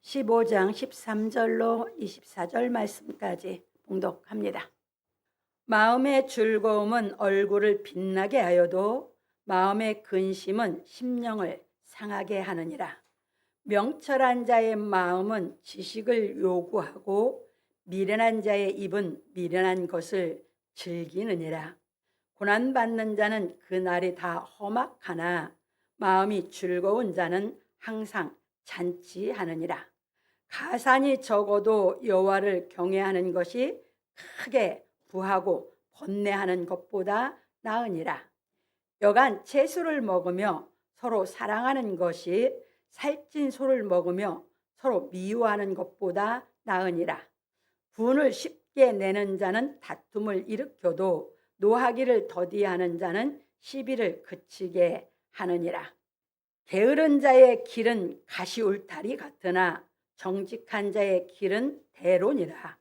15장 13절로 24절 말씀까지 봉독합니다. 마음의 즐거움은 얼굴을 빛나게 하여도 마음의 근심은 심령을 상하게 하느니라. 명철한 자의 마음은 지식을 요구하고 미련한 자의 입은 미련한 것을 즐기느니라. 고난받는 자는 그날이 다 험악하나 마음이 즐거운 자는 항상 잔치하느니라. 가산이 적어도 여호와를 경외하는 것이 크게 부하고 번뇌하는 것보다 나으니라. 여간 채소를 먹으며 서로 사랑하는 것이 살찐 소를 먹으며 서로 미워하는 것보다 나으니라. 분을 쉽게 내는 자는 다툼을 일으켜도 노하기를 더디하는 자는 시비를 그치게 하느니라. 게으른 자의 길은 가시울타리 같으나 정직한 자의 길은 대론이라.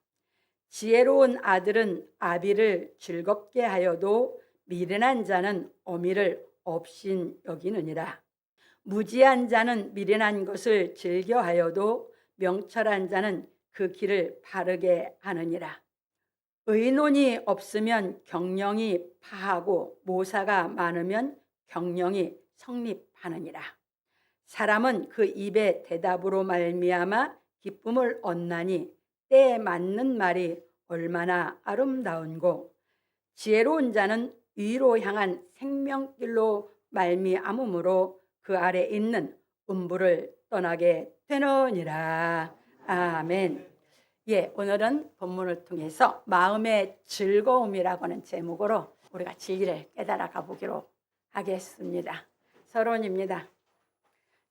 지혜로운 아들은 아비를 즐겁게 하여도 미련한 자는 어미를 업신 여기느니라. 무지한 자는 미련한 것을 즐겨하여도 명철한 자는 그 길을 바르게 하느니라. 의논이 없으면 경영이 파하고 모사가 많으면 경영이 성립하느니라. 사람은 그 입의 대답으로 말미암아 기쁨을 얻나니 때에 맞는 말이 얼마나 아름다운고. 지혜로운 자는 위로 향한 생명길로 말미암음으로 그 아래 있는 음부를 떠나게 되느니라. 아멘. 오늘은 본문을 통해서 마음의 즐거움이라고 하는 제목으로 우리가 진리를 깨달아 가보기로 하겠습니다. 서론입니다.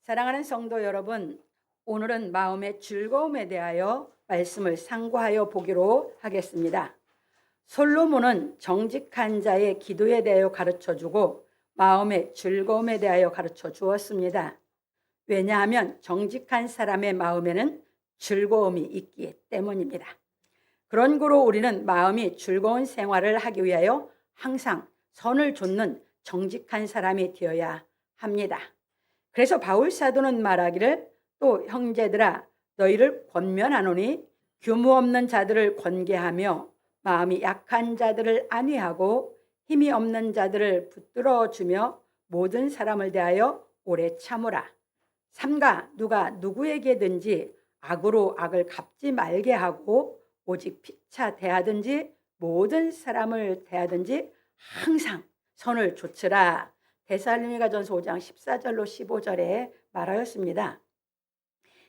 사랑하는 성도 여러분, 오늘은 마음의 즐거움에 대하여 말씀을 상고하여 보기로 하겠습니다. 솔로몬은 정직한 자의 기도에 대하여 가르쳐주고 마음의 즐거움에 대하여 가르쳐 주었습니다. 왜냐하면 정직한 사람의 마음에는 즐거움이 있기 때문입니다. 그런 거로 우리는 마음이 즐거운 생활을 하기 위하여 항상 선을 좇는 정직한 사람이 되어야 합니다. 그래서 바울 사도는 말하기를 또 형제들아 너희를 권면하노니 규모 없는 자들을 권계하며 마음이 약한 자들을 안위하고 힘이 없는 자들을 붙들어 주며 모든 사람을 대하여 오래 참으라. 삼가 누가 누구에게든지 악으로 악을 갚지 말게 하고 오직 피차 대하든지 모든 사람을 대하든지 항상 선을 좇으라. 데살로니가전서 5장 14절로 15절에 말하였습니다.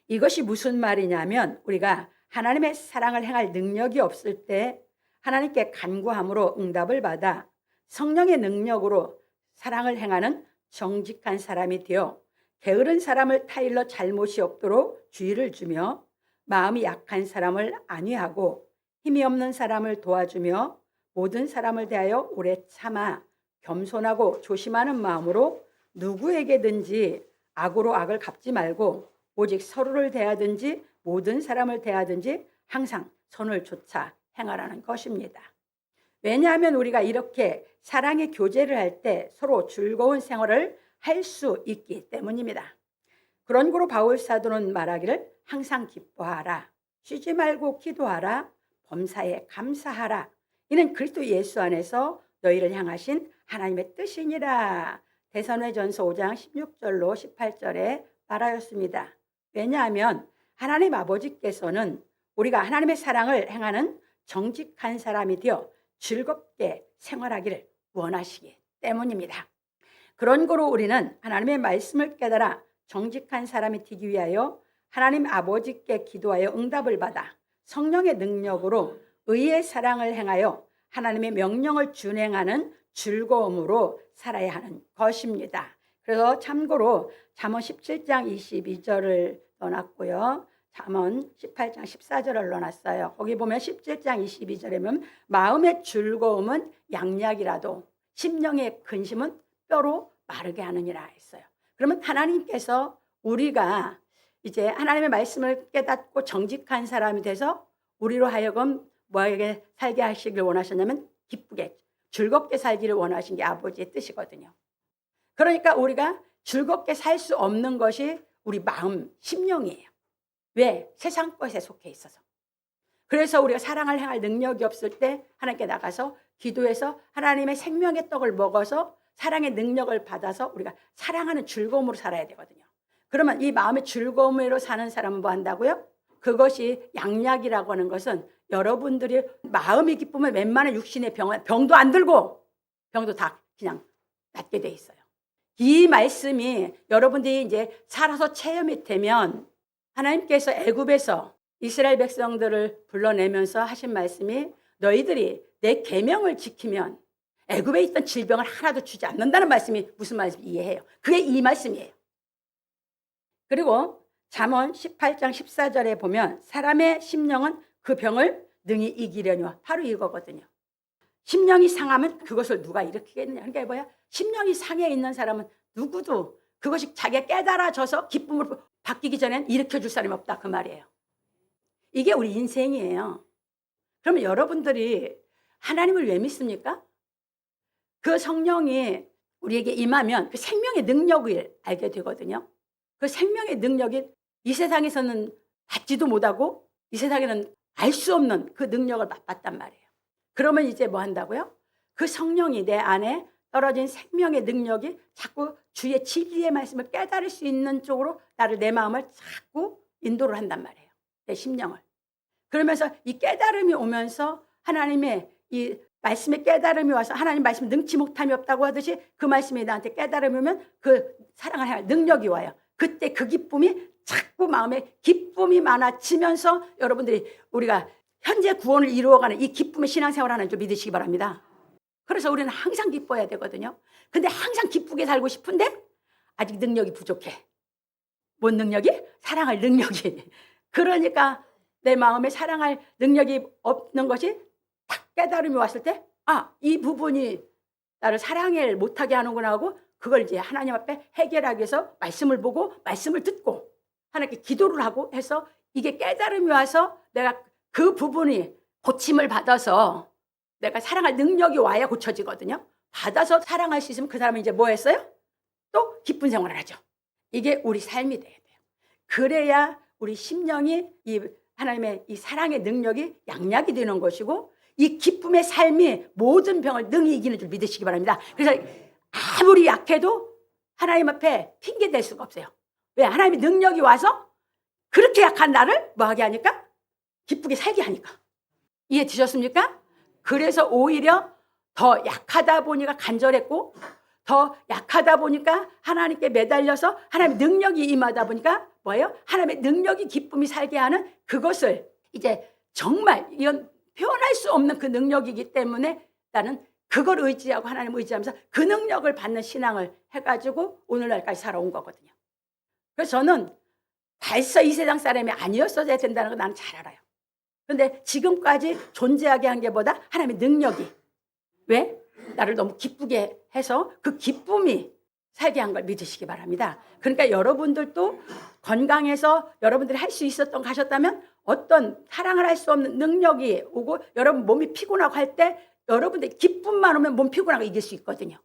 이것이 무슨 말이냐면 우리가 하나님의 사랑을 행할 능력이 없을 때 하나님께 간구함으로 응답을 받아 성령의 능력으로 사랑을 행하는 정직한 사람이 되어 게으른 사람을 타일러 잘못이 없도록 주의를 주며 마음이 약한 사람을 안위하고 힘이 없는 사람을 도와주며 모든 사람을 대하여 오래 참아 겸손하고 조심하는 마음으로 누구에게든지 악으로 악을 갚지 말고 오직 서로를 대하든지 모든 사람을 대하든지 항상 선을 좇아 행하라는 것입니다. 왜냐하면 우리가 이렇게 사랑의 교제를 할 때 서로 즐거운 생활을 할 수 있기 때문입니다. 그런 거로 바울 사도는 말하기를 항상 기뻐하라, 쉬지 말고 기도하라, 범사에 감사하라. 이는 그리스도 예수 안에서 너희를 향하신 하나님의 뜻이니라. 데살로니가전서 5장 16절로 18절에 말하였습니다. 왜냐하면 하나님 아버지께서는 우리가 하나님의 사랑을 행하는 정직한 사람이 되어 즐겁게 생활하기를 원하시기 때문입니다. 그런 거로 우리는 하나님의 말씀을 깨달아 정직한 사람이 되기 위하여 하나님 아버지께 기도하여 응답을 받아 성령의 능력으로 의의 사랑을 행하여 하나님의 명령을 준행하는 즐거움으로 살아야 하는 것입니다. 그래서 참고로 잠언 17장 22절을 넣어놨고요. 잠언 18장 14절을 넣어놨어요. 거기 보면 17장 22절에 보면 마음의 즐거움은 양약이라도 심령의 근심은 뼈로 마르게 하느니라 했어요. 그러면 하나님께서 우리가 이제 하나님의 말씀을 깨닫고 정직한 사람이 돼서 우리로 하여금 뭐에게 살게 하시길 원하셨냐면 기쁘게 즐겁게 살기를 원하신 게 아버지의 뜻이거든요. 그러니까 우리가 즐겁게 살 수 없는 것이 우리 마음 심령이에요. 왜? 세상 것에 속해 있어서. 그래서 우리가 사랑을 행할 능력이 없을 때 하나님께 나가서 기도해서 하나님의 생명의 떡을 먹어서 사랑의 능력을 받아서 우리가 사랑하는 즐거움으로 살아야 되거든요. 그러면 이 마음의 즐거움으로 사는 사람은 뭐 한다고요? 그것이 양약이라고 하는 것은 여러분들이 마음이 기쁘면 웬만한 육신의 병도 안 들고 병도 다 그냥 낫게 돼 있어요. 이 말씀이 여러분들이 이제 살아서 체험이 되면 하나님께서 애굽에서 이스라엘 백성들을 불러내면서 하신 말씀이 너희들이 내 계명을 지키면 애굽에 있던 질병을 하나도 주지 않는다는 말씀이 무슨 말인지 이해해요. 그게 이 말씀이에요. 그리고 잠언 18장 14절에 보면 사람의 심령은 그 병을 능히 이기려니와 바로 이거거든요. 심령이 상하면 그것을 누가 일으키겠느냐. 그러니까 뭐야? 심령이 상해 있는 사람은 누구도 그것이 자기가 깨달아져서 기쁨으로 바뀌기 전엔 일으켜줄 사람이 없다 그 말이에요. 이게 우리 인생이에요. 그러면 여러분들이 하나님을 왜 믿습니까? 그 성령이 우리에게 임하면 그 생명의 능력을 알게 되거든요. 그 생명의 능력이 이 세상에서는 받지도 못하고 이 세상에는 알 수 없는 그 능력을 맛봤단 말이에요. 그러면 이제 뭐 한다고요? 그 성령이 내 안에 떨어진 생명의 능력이 자꾸 주의 진리의 말씀을 깨달을 수 있는 쪽으로 나를 내 마음을 자꾸 인도를 한단 말이에요. 내 심령을. 그러면서 이 깨달음이 오면서 하나님의 이 말씀의 깨달음이 와서 하나님 말씀 능치 못함이 없다고 하듯이 그 말씀이 나한테 깨달음이 오면 그 사랑을 할 능력이 와요. 그때 그 기쁨이 자꾸 마음에 기쁨이 많아지면서 여러분들이 우리가 현재 구원을 이루어가는 이 기쁨의 신앙생활 하는 줄 믿으시기 바랍니다. 그래서 우리는 항상 기뻐야 되거든요. 근데 항상 기쁘게 살고 싶은데 아직 능력이 부족해. 뭔 능력이? 사랑할 능력이. 그러니까 내 마음에 사랑할 능력이 없는 것이 딱 깨달음이 왔을 때 이 부분이 나를 사랑을 못하게 하는구나 하고 그걸 이제 하나님 앞에 해결하기 위해서 말씀을 보고 말씀을 듣고 하나님께 기도를 하고 해서 이게 깨달음이 와서 내가 그 부분이 고침을 받아서 내가 사랑할 능력이 와야 고쳐지거든요. 받아서 사랑할 수 있으면 그 사람은 이제 뭐 했어요? 또 기쁜 생활을 하죠. 이게 우리 삶이 돼야 돼요. 그래야 우리 심령이 이 하나님의 이 사랑의 능력이 양약이 되는 것이고 이 기쁨의 삶이 모든 병을 능히 이기는 줄 믿으시기 바랍니다. 그래서 아무리 약해도 하나님 앞에 핑계 댈 수가 없어요. 왜? 하나님의 능력이 와서 그렇게 약한 나를 뭐하게 하니까? 기쁘게 살게 하니까. 이해 되셨습니까? 그래서 오히려 더 약하다 보니까 간절했고 더 약하다 보니까 하나님께 매달려서 하나님의 능력이 임하다 보니까 뭐예요? 하나님의 능력이 기쁨이 살게 하는 그것을 이제 정말 이건 표현할 수 없는 그 능력이기 때문에 나는 그걸 의지하고 하나님 의지하면서 그 능력을 받는 신앙을 해가지고 오늘날까지 살아온 거거든요. 그래서 저는 벌써 이 세상 사람이 아니었어야 된다는 거 나는 잘 알아요. 그런데 지금까지 존재하게 한 게 뭐다? 하나님의 능력이. 왜? 나를 너무 기쁘게 해서 그 기쁨이 살게 한 걸 믿으시기 바랍니다. 그러니까 여러분들도 건강해서 여러분들이 할 수 있었던 거 하셨다면 어떤 사랑을 할 수 없는 능력이 오고 여러분 몸이 피곤하고 할 때 여러분들 기쁨만 오면 몸 피곤하고 이길 수 있거든요.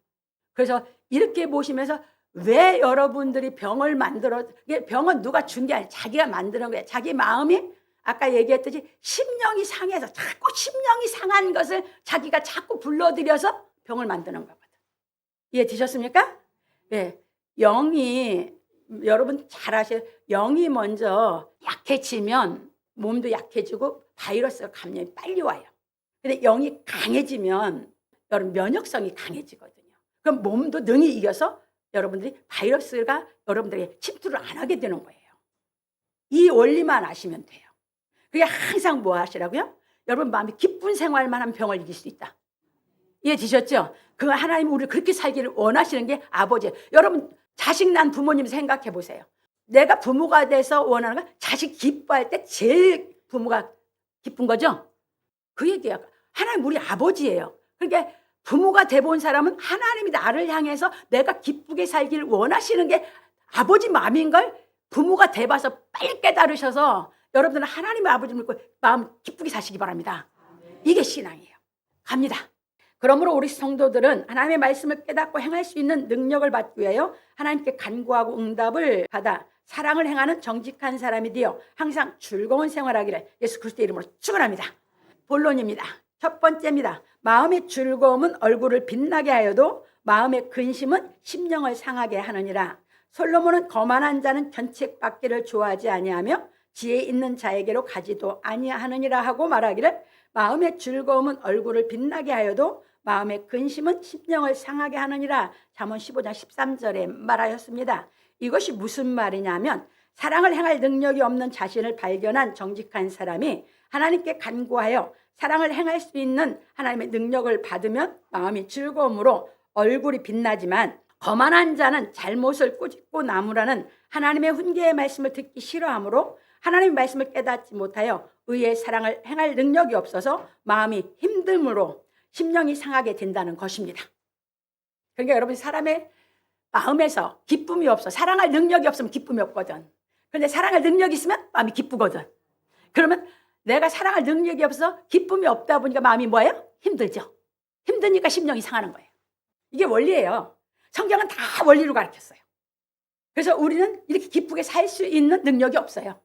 그래서 이렇게 보시면서 왜 여러분들이 병을 만들어, 병은 누가 준 게 아니라 자기가 만드는 거예요. 자기 마음이 아까 얘기했듯이 심령이 상해서 자꾸 심령이 상한 것을 자기가 자꾸 불러들여서 병을 만드는 거거든. 이해되셨습니까? 네. 영이 여러분 잘 아셔요. 영이 먼저 약해지면 몸도 약해지고 바이러스가 감염이 빨리 와요. 근데 영이 강해지면 여러분 면역성이 강해지거든요. 그럼 몸도 능히 이겨서 여러분들이 바이러스가 여러분들에게 침투를 안 하게 되는 거예요. 이 원리만 아시면 돼요. 그게 항상 뭐 하시라고요? 여러분 마음이 기쁜 생활만 하면 병을 이길 수 있다. 이해되셨죠? 그 하나님이 우리를 그렇게 살기를 원하시는 게 아버지예요. 여러분 자식 난 부모님 생각해 보세요. 내가 부모가 돼서 원하는 건 자식 기뻐할 때 제일 부모가 기쁜 거죠? 그 얘기야. 하나님 우리 아버지예요. 그러니까 부모가 돼본 사람은 하나님이 나를 향해서 내가 기쁘게 살기를 원하시는 게 아버지 마음인걸 부모가 돼봐서 빨리 깨달으셔서 여러분들은 하나님의 아버지를 믿고 마음 기쁘게 사시기 바랍니다. 이게 신앙이에요. 갑니다. 그러므로 우리 성도들은 하나님의 말씀을 깨닫고 행할 수 있는 능력을 받기 위하여 하나님께 간구하고 응답을 받아 사랑을 행하는 정직한 사람이 되어 항상 즐거운 생활하기를 예수 그리스도의 이름으로 축원합니다. 본론입니다. 첫 번째입니다. 마음의 즐거움은 얼굴을 빛나게 하여도 마음의 근심은 심령을 상하게 하느니라. 솔로몬은 거만한 자는 견책받기를 좋아하지 아니하며 지혜 있는 자에게로 가지도 아니하느니라 하고 말하기를 마음의 즐거움은 얼굴을 빛나게 하여도 마음의 근심은 심령을 상하게 하느니라. 잠언 15장 13절에 말하였습니다. 이것이 무슨 말이냐면 사랑을 행할 능력이 없는 자신을 발견한 정직한 사람이 하나님께 간구하여 사랑을 행할 수 있는 하나님의 능력을 받으면 마음이 즐거움으로 얼굴이 빛나지만 거만한 자는 잘못을 꾸짖고 나무라는 하나님의 훈계의 말씀을 듣기 싫어하므로 하나님의 말씀을 깨닫지 못하여 의의 사랑을 행할 능력이 없어서 마음이 힘듦으로 심령이 상하게 된다는 것입니다. 그러니까 여러분 사람의 마음에서 기쁨이 없어. 사랑할 능력이 없으면 기쁨이 없거든. 그런데 사랑할 능력이 있으면 마음이 기쁘거든. 그러면 내가 사랑할 능력이 없어서 기쁨이 없다 보니까 마음이 뭐예요? 힘들죠. 힘드니까 심령이 상하는 거예요. 이게 원리예요. 성경은 다 원리로 가르쳤어요. 그래서 우리는 이렇게 기쁘게 살 수 있는 능력이 없어요.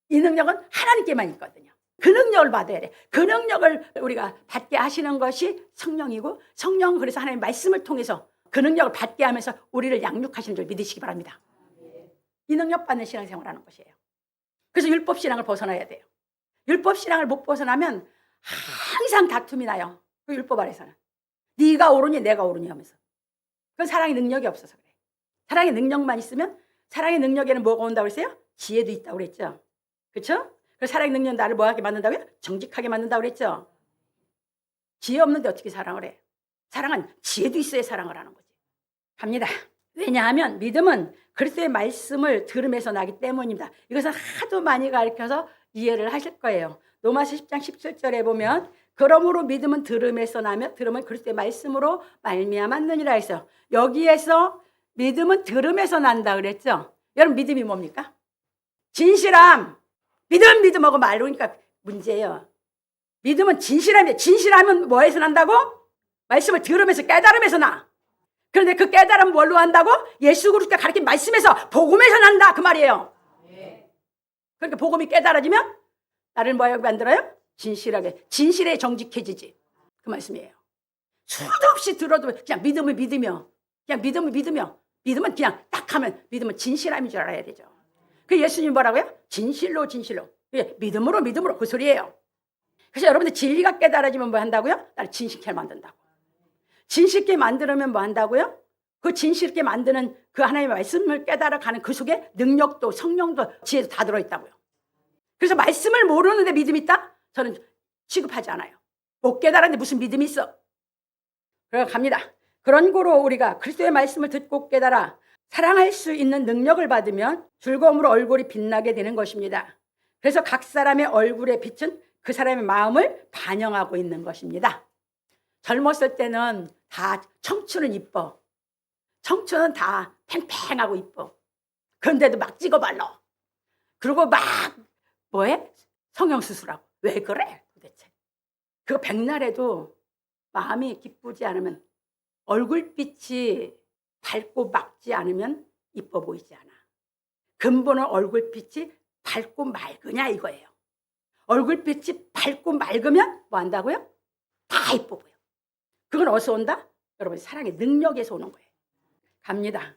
이 능력은 하나님께만 있거든요. 그 능력을 받아야 돼. 그 능력을 우리가 받게 하시는 것이 성령이고 성령 그래서 하나님의 말씀을 통해서 그 능력을 받게 하면서 우리를 양육하시는 줄 믿으시기 바랍니다. 이 능력 받는 신앙생활하는 것이에요. 그래서 율법신앙을 벗어나야 돼요. 율법신앙을 못 벗어나면 항상 다툼이 나요. 그 율법 아래서는. 네가 옳으니 내가 옳으니 하면서. 그건 사랑의 능력이 없어서 그래요. 사랑의 능력만 있으면 사랑의 능력에는 뭐가 온다고 그랬어요? 지혜도 있다고 그랬죠. 그렇죠? 그래서 사랑의 능력은 나를 뭐하게 만든다고요? 정직하게 만든다고 그랬죠. 지혜 없는데 어떻게 사랑을 해? 사랑은 지혜도 있어야 사랑을 하는 거지. 갑니다. 왜냐하면 믿음은 그리스도의 말씀을 들음에서 나기 때문입니다. 이것은 하도 많이 가르쳐서 이해를 하실 거예요. 로마서 10장 17절에 보면 그러므로 믿음은 들음에서 나며 들음은 그리스도의 말씀으로 말미암았느니라 했어요. 여기에서 믿음은 들음에서 난다 그랬죠. 여러분 믿음이 뭡니까? 진실함. 믿음하고 말로니까 문제예요. 믿음은 진실함이에요. 진실하면 뭐에서 난다고? 말씀을 들으면서 깨달음에서 나. 그런데 그 깨달음은 뭘로 한다고? 예수 그리스도가 가르친 말씀에서 복음에서 난다 그 말이에요. 그러니까 복음이 깨달아지면 나를 뭐하게 만들어요? 진실하게. 진실에 정직해지지. 그 말씀이에요. 수도 없이 들어도 그냥 믿음을 믿으며 그냥 믿음을 믿으며 믿음은 그냥 딱 하면 믿음은 진실함인 줄 알아야 되죠. 그 예수님 뭐라고요? 진실로 믿음으로 그 소리예요. 그래서 여러분들 진리가 깨달아지면 뭐 한다고요? 나를 진실케 만든다고. 진실케 만들면 뭐 한다고요? 그 진실케 만드는 그 하나님의 말씀을 깨달아가는 그 속에 능력도 성령도 지혜도 다 들어있다고요. 그래서 말씀을 모르는데 믿음이 있다? 저는 취급하지 않아요. 못 깨달았는데 무슨 믿음이 있어? 그래서 갑니다. 그런 거로 우리가 그리스도의 말씀을 듣고 깨달아 사랑할 수 있는 능력을 받으면 즐거움으로 얼굴이 빛나게 되는 것입니다. 그래서 각 사람의 얼굴의 빛은 그 사람의 마음을 반영하고 있는 것입니다. 젊었을 때는 다 청춘은 이뻐. 청춘은 다 팽팽하고 이뻐. 그런데도 막 찍어 발라. 그리고 막 뭐해? 성형수술하고. 왜 그래 도대체? 그거 백날에도 마음이 기쁘지 않으면 얼굴빛이 밝고 맑지 않으면 이뻐 보이지 않아. 근본은 얼굴빛이 밝고 맑으냐 이거예요. 얼굴빛이 밝고 맑으면 뭐 한다고요? 다 이뻐 보여. 그건 어디서 온다? 여러분 사랑의 능력에서 오는 거예요. 갑니다.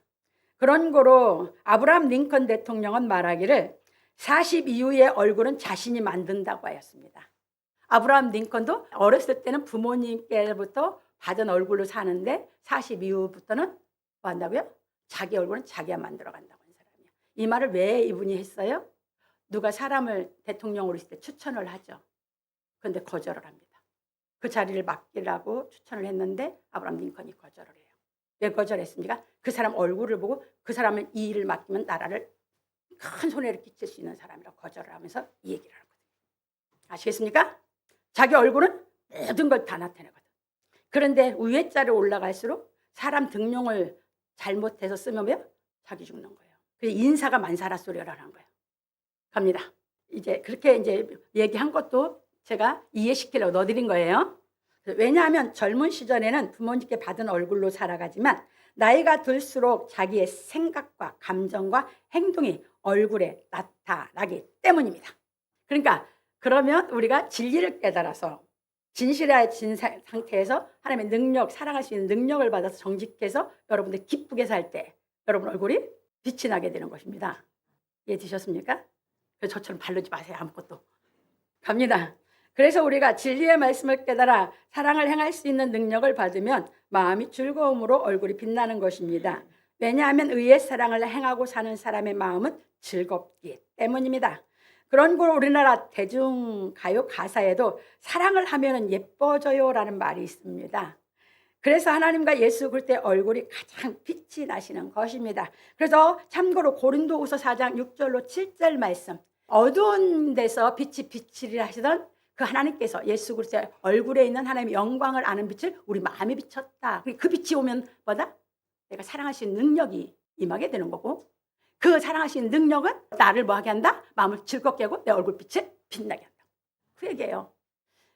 그런 거로 아브라함 링컨 대통령은 말하기를 40 이후의 얼굴은 자신이 만든다고 하였습니다. 아브라함 링컨도 어렸을 때는 부모님께부터 받은 얼굴로 사는데 40 이후부터는 뭐 한다고요? 자기 얼굴은 자기가 만들어 간다고 하는 사람이에요. 이 말을 왜 이분이 했어요? 누가 사람을 대통령으로 있을 때 추천을 하죠. 그런데 거절을 합니다. 그 자리를 맡기라고 추천을 했는데 아브라함 링컨이 거절을 해요. 왜 거절했습니까? 그 사람 얼굴을 보고 그 사람은 이 일을 맡기면 나라를 큰 손해를 끼칠 수 있는 사람이라고 거절을 하면서 이 얘기를 하거든요. 아시겠습니까? 자기 얼굴은 모든 걸 다 나타내거든. 그런데 위에 자리에 올라갈수록 사람 등용을 잘못해서 쓰면 뭐야? 자기 죽는 거예요. 그래서 인사가 만사라 소리를 하는 거예요. 갑니다. 이제 그렇게 이제 얘기한 것도 제가 이해시키려고 넣어드린 거예요. 왜냐하면 젊은 시절에는 부모님께 받은 얼굴로 살아가지만 나이가 들수록 자기의 생각과 감정과 행동이 얼굴에 나타나기 때문입니다. 그러니까 그러면 우리가 진리를 깨달아서 진실해진 상태에서 하나님의 능력, 사랑할 수 있는 능력을 받아서 정직해서 여러분들 기쁘게 살 때 여러분 얼굴이 빛이 나게 되는 것입니다. 이해되셨습니까? 그래서 저처럼 바르지 마세요. 아무것도. 갑니다. 그래서 우리가 진리의 말씀을 깨달아 사랑을 행할 수 있는 능력을 받으면 마음이 즐거움으로 얼굴이 빛나는 것입니다. 왜냐하면 의의 사랑을 행하고 사는 사람의 마음은 즐겁기 때문입니다. 그런 걸 우리나라 대중가요 가사에도 사랑을 하면 예뻐져요라는 말이 있습니다. 그래서 하나님과 예수 그때 얼굴이 가장 빛이 나시는 것입니다. 그래서 참고로 고린도후서 4장 6절로 7절 말씀, 어두운 데서 빛이 비치리라 하시던 그 하나님께서 예수 그리스도의 얼굴에 있는 하나님의 영광을 아는 빛을 우리 마음에 비쳤다. 그 빛이 오면 뭐다? 내가 사랑하시는 능력이 임하게 되는 거고, 그 사랑하시는 능력은 나를 뭐하게 한다? 마음을 즐겁게 하고 내 얼굴빛을 빛나게 한다. 그 얘기예요.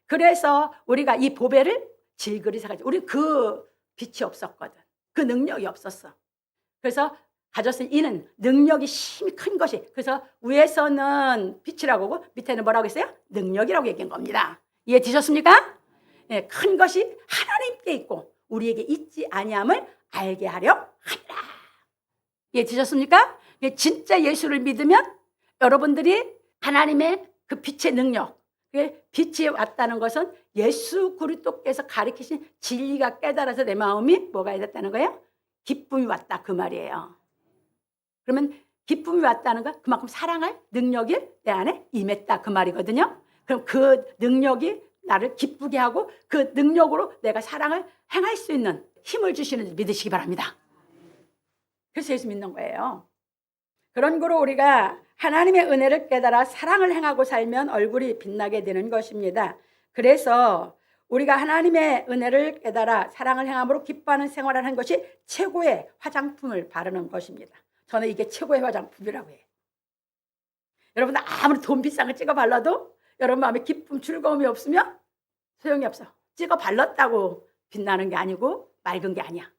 그래서 우리가 이 보배를 질그리 사가지고, 우리 그 빛이 없었거든. 그 능력이 없었어. 그래서 가졌으니 이는 능력이 심히 큰 것이, 그래서 위에서는 빛이라고 하고 밑에는 뭐라고 했어요? 능력이라고 얘기한 겁니다. 이해되셨습니까? 네, 큰 것이 하나님께 있고 우리에게 있지 아니함을 알게 하려 하리라. 이해되셨습니까? 진짜 예수를 믿으면 여러분들이 하나님의 그 빛의 능력, 빛이 왔다는 것은 예수 그리스도께서 가르치신 진리가 깨달아서 내 마음이 뭐가 됐다는 거예요? 기쁨이 왔다, 그 말이에요. 그러면 기쁨이 왔다는 건 그만큼 사랑할 능력이 내 안에 임했다, 그 말이거든요. 그럼 그 능력이 나를 기쁘게 하고 그 능력으로 내가 사랑을 행할 수 있는 힘을 주시는 줄 믿으시기 바랍니다. 그래서 예수 믿는 거예요. 그런 거로 우리가 하나님의 은혜를 깨달아 사랑을 행하고 살면 얼굴이 빛나게 되는 것입니다. 그래서 우리가 하나님의 은혜를 깨달아 사랑을 행함으로 기뻐하는 생활을 하는 것이 최고의 화장품을 바르는 것입니다. 저는 이게 최고의 화장품이라고 해요. 여러분 아무리 돈 비싼 거 찍어 발라도 여러분 마음에 기쁨, 즐거움이 없으면 소용이 없어. 찍어 발랐다고 빛나는 게 아니고 맑은 게 아니야.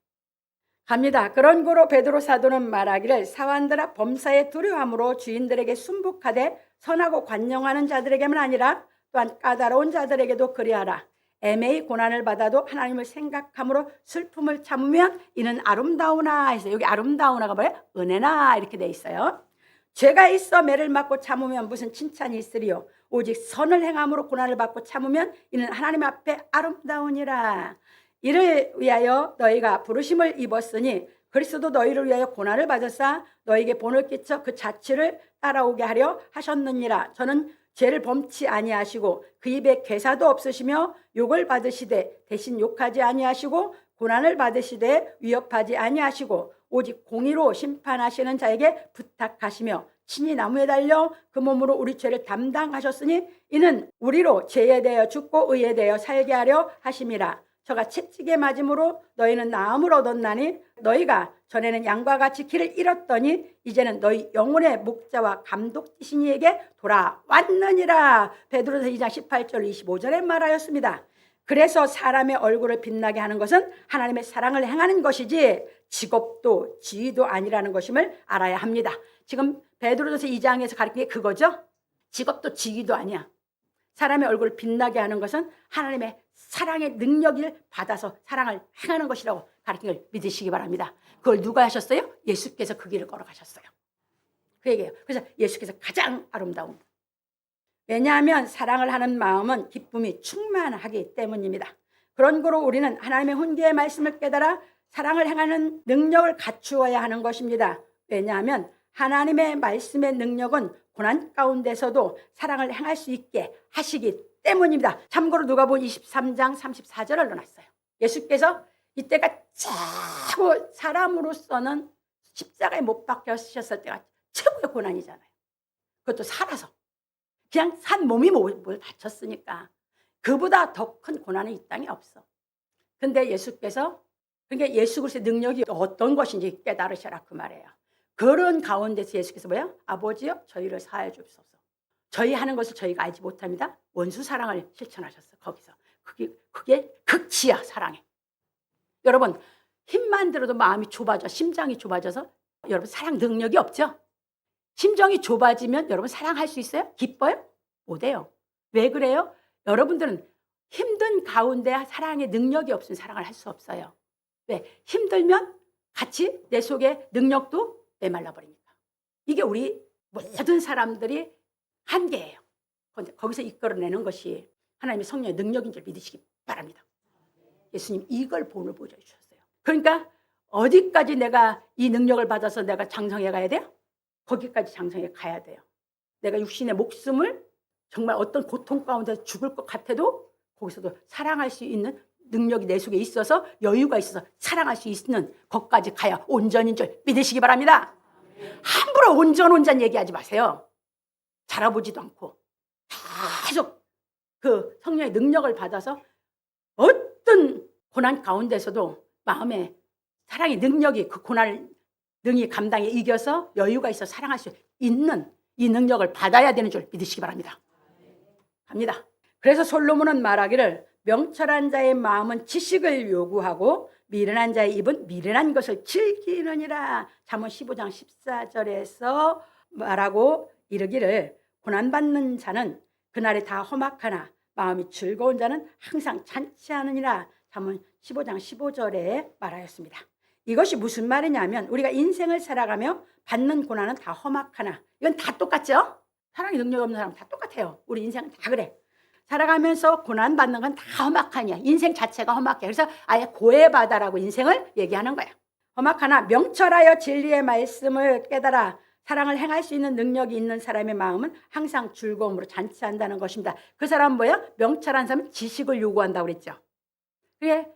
갑니다. 그런 고로 베드로 사도는 말하기를 사환들아 범사에 두려움으로 주인들에게 순복하되 선하고 관용하는 자들에게만 아니라 또한 까다로운 자들에게도 그리하라. 애매히 고난을 받아도 하나님을 생각함으로 슬픔을 참으면 이는 아름다우나 해서 여기 아름다우나가 뭐예요? 은혜나 이렇게 돼 있어요. 죄가 있어 매를 맞고 참으면 무슨 칭찬이 있으리요. 오직 선을 행함으로 고난을 받고 참으면 이는 하나님 앞에 아름다우니라. 이를 위하여 너희가 부르심을 입었으니 그리스도 너희를 위하여 고난을 받으사 너희에게 본을 끼쳐 그 자취를 따라오게 하려 하셨느니라. 저는 죄를 범치 아니하시고 그 입에 괴사도 없으시며 욕을 받으시되 대신 욕하지 아니하시고 고난을 받으시되 위협하지 아니하시고 오직 공의로 심판하시는 자에게 부탁하시며 친히 나무에 달려 그 몸으로 우리 죄를 담당하셨으니 이는 우리로 죄에 대하여 죽고 의에 대하여 살게 하려 하심이라. 저가 채찍에 맞음으로 너희는 나음을 얻었나니 너희가 전에는 양과 같이 길을 잃었더니 이제는 너희 영혼의 목자와 감독이신 이에게 돌아왔느니라. 베드로서 2장 18절 25절에 말하였습니다. 그래서 사람의 얼굴을 빛나게 하는 것은 하나님의 사랑을 행하는 것이지 직업도 지위도 아니라는 것임을 알아야 합니다. 지금 베드로서 2장에서 가르치는 게 그거죠. 직업도 지위도 아니야. 사람의 얼굴을 빛나게 하는 것은 하나님의 사랑의 능력을 받아서 사랑을 행하는 것이라고 가르치는 걸 믿으시기 바랍니다. 그걸 누가 하셨어요? 예수께서 그 길을 걸어가셨어요. 그 얘기예요. 그래서 예수께서 가장 아름다운. 왜냐하면 사랑을 하는 마음은 기쁨이 충만하기 때문입니다. 그런 거로 우리는 하나님의 훈계의 말씀을 깨달아 사랑을 행하는 능력을 갖추어야 하는 것입니다. 왜냐하면 하나님의 말씀의 능력은 고난 가운데서도 사랑을 행할 수 있게 하시기 때문입니다. 참고로 누가복음 23장 34절을 넣어놨어요. 예수께서 이때가 최고 사람으로서는 십자가에 못 박히셨을 때가 최고의 고난이잖아요. 그것도 살아서. 그냥 산 몸이 뭘 다쳤으니까 그보다 더 큰 고난은 이 땅에 없어. 근데 예수께서 그러니까 예수 그리스도의 능력이 어떤 것인지 깨달으셔라 그 말이에요. 그런 가운데서 예수께서 뭐야? 아버지여 저희를 사하여 주옵소서. 저희 하는 것을 저희가 알지 못합니다. 원수 사랑을 실천하셨어. 거기서 그게 극치야 사랑해. 여러분 힘만 들어도 마음이 좁아져 심장이 좁아져서 여러분 사랑 능력이 없죠. 심정이 좁아지면 여러분 사랑할 수 있어요? 기뻐요? 못해요. 왜 그래요? 여러분들은 힘든 가운데 사랑의 능력이 없으면 사랑을 할 수 없어요. 왜? 힘들면 같이 내 속에 능력도 메말라 버리니까. 이게 우리 모든 사람들이 한계예요. 그런데 거기서 이끌어내는 것이 하나님의 성령의 능력인 줄 믿으시기 바랍니다. 예수님 이걸 본을 보여주셨어요. 그러니까 어디까지 내가 이 능력을 받아서 내가 장성해 가야 돼요? 거기까지 장성해 가야 돼요. 내가 육신의 목숨을 정말 어떤 고통 가운데 죽을 것 같아도 거기서도 사랑할 수 있는 능력이 내 속에 있어서 여유가 있어서 사랑할 수 있는 것까지 가야 온전인 줄 믿으시기 바랍니다. 함부로 온전 얘기하지 마세요. 자라보지도 않고 계속 그 성령의 능력을 받아서 어떤 고난 가운데서도 마음에 사랑의 능력이 그 고난을 능히 감당해 이겨서 여유가 있어 사랑할 수 있는 이 능력을 받아야 되는 줄 믿으시기 바랍니다. 갑니다. 그래서 솔로몬은 말하기를 명철한 자의 마음은 지식을 요구하고 미련한 자의 입은 미련한 것을 즐기느니라. 잠언 15장 14절에서 말하고 이르기를 고난받는 자는 그날이 다 험악하나 마음이 즐거운 자는 항상 잔치하느니라. 잠언 15장 15절에 말하였습니다. 이것이 무슨 말이냐면 우리가 인생을 살아가며 받는 고난은 다 험악하나, 이건 다 똑같죠? 사랑의 능력이 없는 사람 다 똑같아요. 우리 인생은 다 그래. 살아가면서 고난받는 건 다 험악하냐. 인생 자체가 험악해. 그래서 아예 고해바다라고 인생을 얘기하는 거야. 험악하나 명철하여 진리의 말씀을 깨달아 사랑을 행할 수 있는 능력이 있는 사람의 마음은 항상 즐거움으로 잔치한다는 것입니다. 그 사람은 뭐예요? 명철한 사람은 지식을 요구한다고 그랬죠. 그게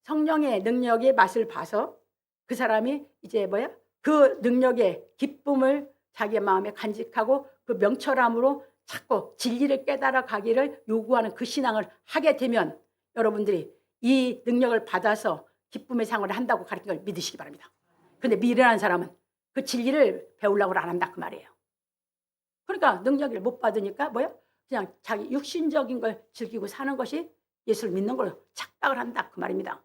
성령의 능력의 맛을 봐서 그 사람이 이제 뭐야? 그 능력의 기쁨을 자기의 마음에 간직하고 그 명철함으로 자꾸 진리를 깨달아 가기를 요구하는 그 신앙을 하게 되면 여러분들이 이 능력을 받아서 기쁨의 생활을 한다고 가르치는 걸 믿으시기 바랍니다. 그런데 미련한 사람은 그 진리를 배우려고 안 한다 그 말이에요. 그러니까 능력을 못 받으니까 뭐야? 그냥 자기 육신적인 걸 즐기고 사는 것이 예수를 믿는 걸로 착각을 한다 그 말입니다.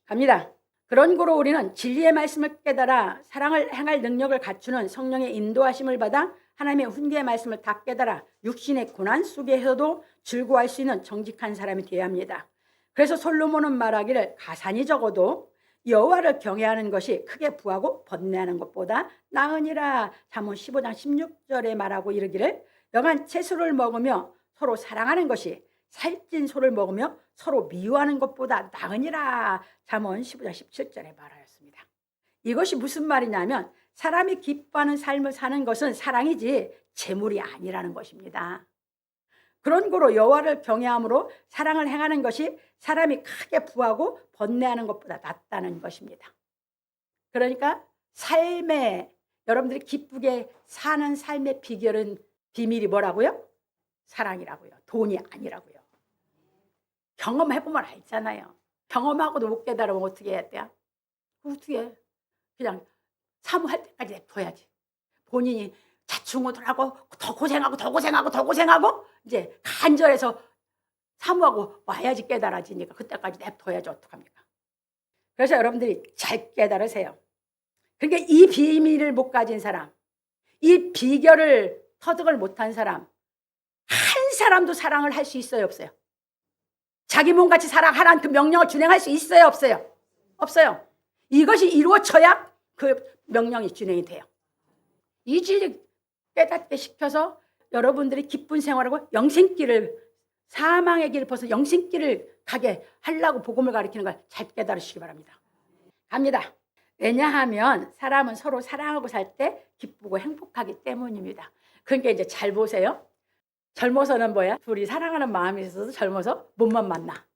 갑니다. 그런 거로 우리는 진리의 말씀을 깨달아 사랑을 행할 능력을 갖추는 성령의 인도하심을 받아 하나님의 훈계의 말씀을 다 깨달아 육신의 고난 속에서도 즐거워할 수 있는 정직한 사람이 되어야 합니다. 그래서 솔로몬은 말하기를 가산이 적어도 여호와를 경외하는 것이 크게 부하고 번뇌하는 것보다 나으니라. 잠언 15장 16절에 말하고 이르기를 여간 채소를 먹으며 서로 사랑하는 것이 살찐 소를 먹으며 서로 미워하는 것보다 나으니라. 잠언 15장 17절에 말하였습니다. 이것이 무슨 말이냐면 사람이 기뻐하는 삶을 사는 것은 사랑이지 재물이 아니라는 것입니다. 그런 거로 여호와를 경외함으로 사랑을 행하는 것이 사람이 크게 부하고 번뇌하는 것보다 낫다는 것입니다. 그러니까 삶에 여러분들이 기쁘게 사는 삶의 비밀이 뭐라고요? 사랑이라고요. 돈이 아니라고요. 경험해보면 알잖아요. 경험하고도 못 깨달으면 어떻게 해야 돼요? 어떻게 해? 그냥 사모할 때까지 냅둬야지. 본인이 자충우돌하고 더 고생하고 이제 간절해서 사모하고 와야지 깨달아지니까 그때까지 냅둬야지 어떡합니까? 그래서 여러분들이 잘 깨달으세요. 그러니까 이 비밀을 못 가진 사람, 이 비결을 터득을 못한 사람 한 사람도 사랑을 할 수 있어요 없어요? 자기 몸같이 사랑하라는 그 명령을 준행할 수 있어요 없어요? 없어요. 이것이 이루어져야 그 명령이 준행이 돼요. 이 진리 깨닫게 시켜서 여러분들이 기쁜 생활하고 영생길을, 사망의 길을 벗어 영생길을 가게 하려고 복음을 가르치는 걸 잘 깨달으시기 바랍니다. 갑니다. 왜냐하면 사람은 서로 사랑하고 살 때 기쁘고 행복하기 때문입니다. 그러니까 이제 잘 보세요. 젊어서는 뭐야? 둘이 사랑하는 마음이 있어서 젊어서 몸만 만나.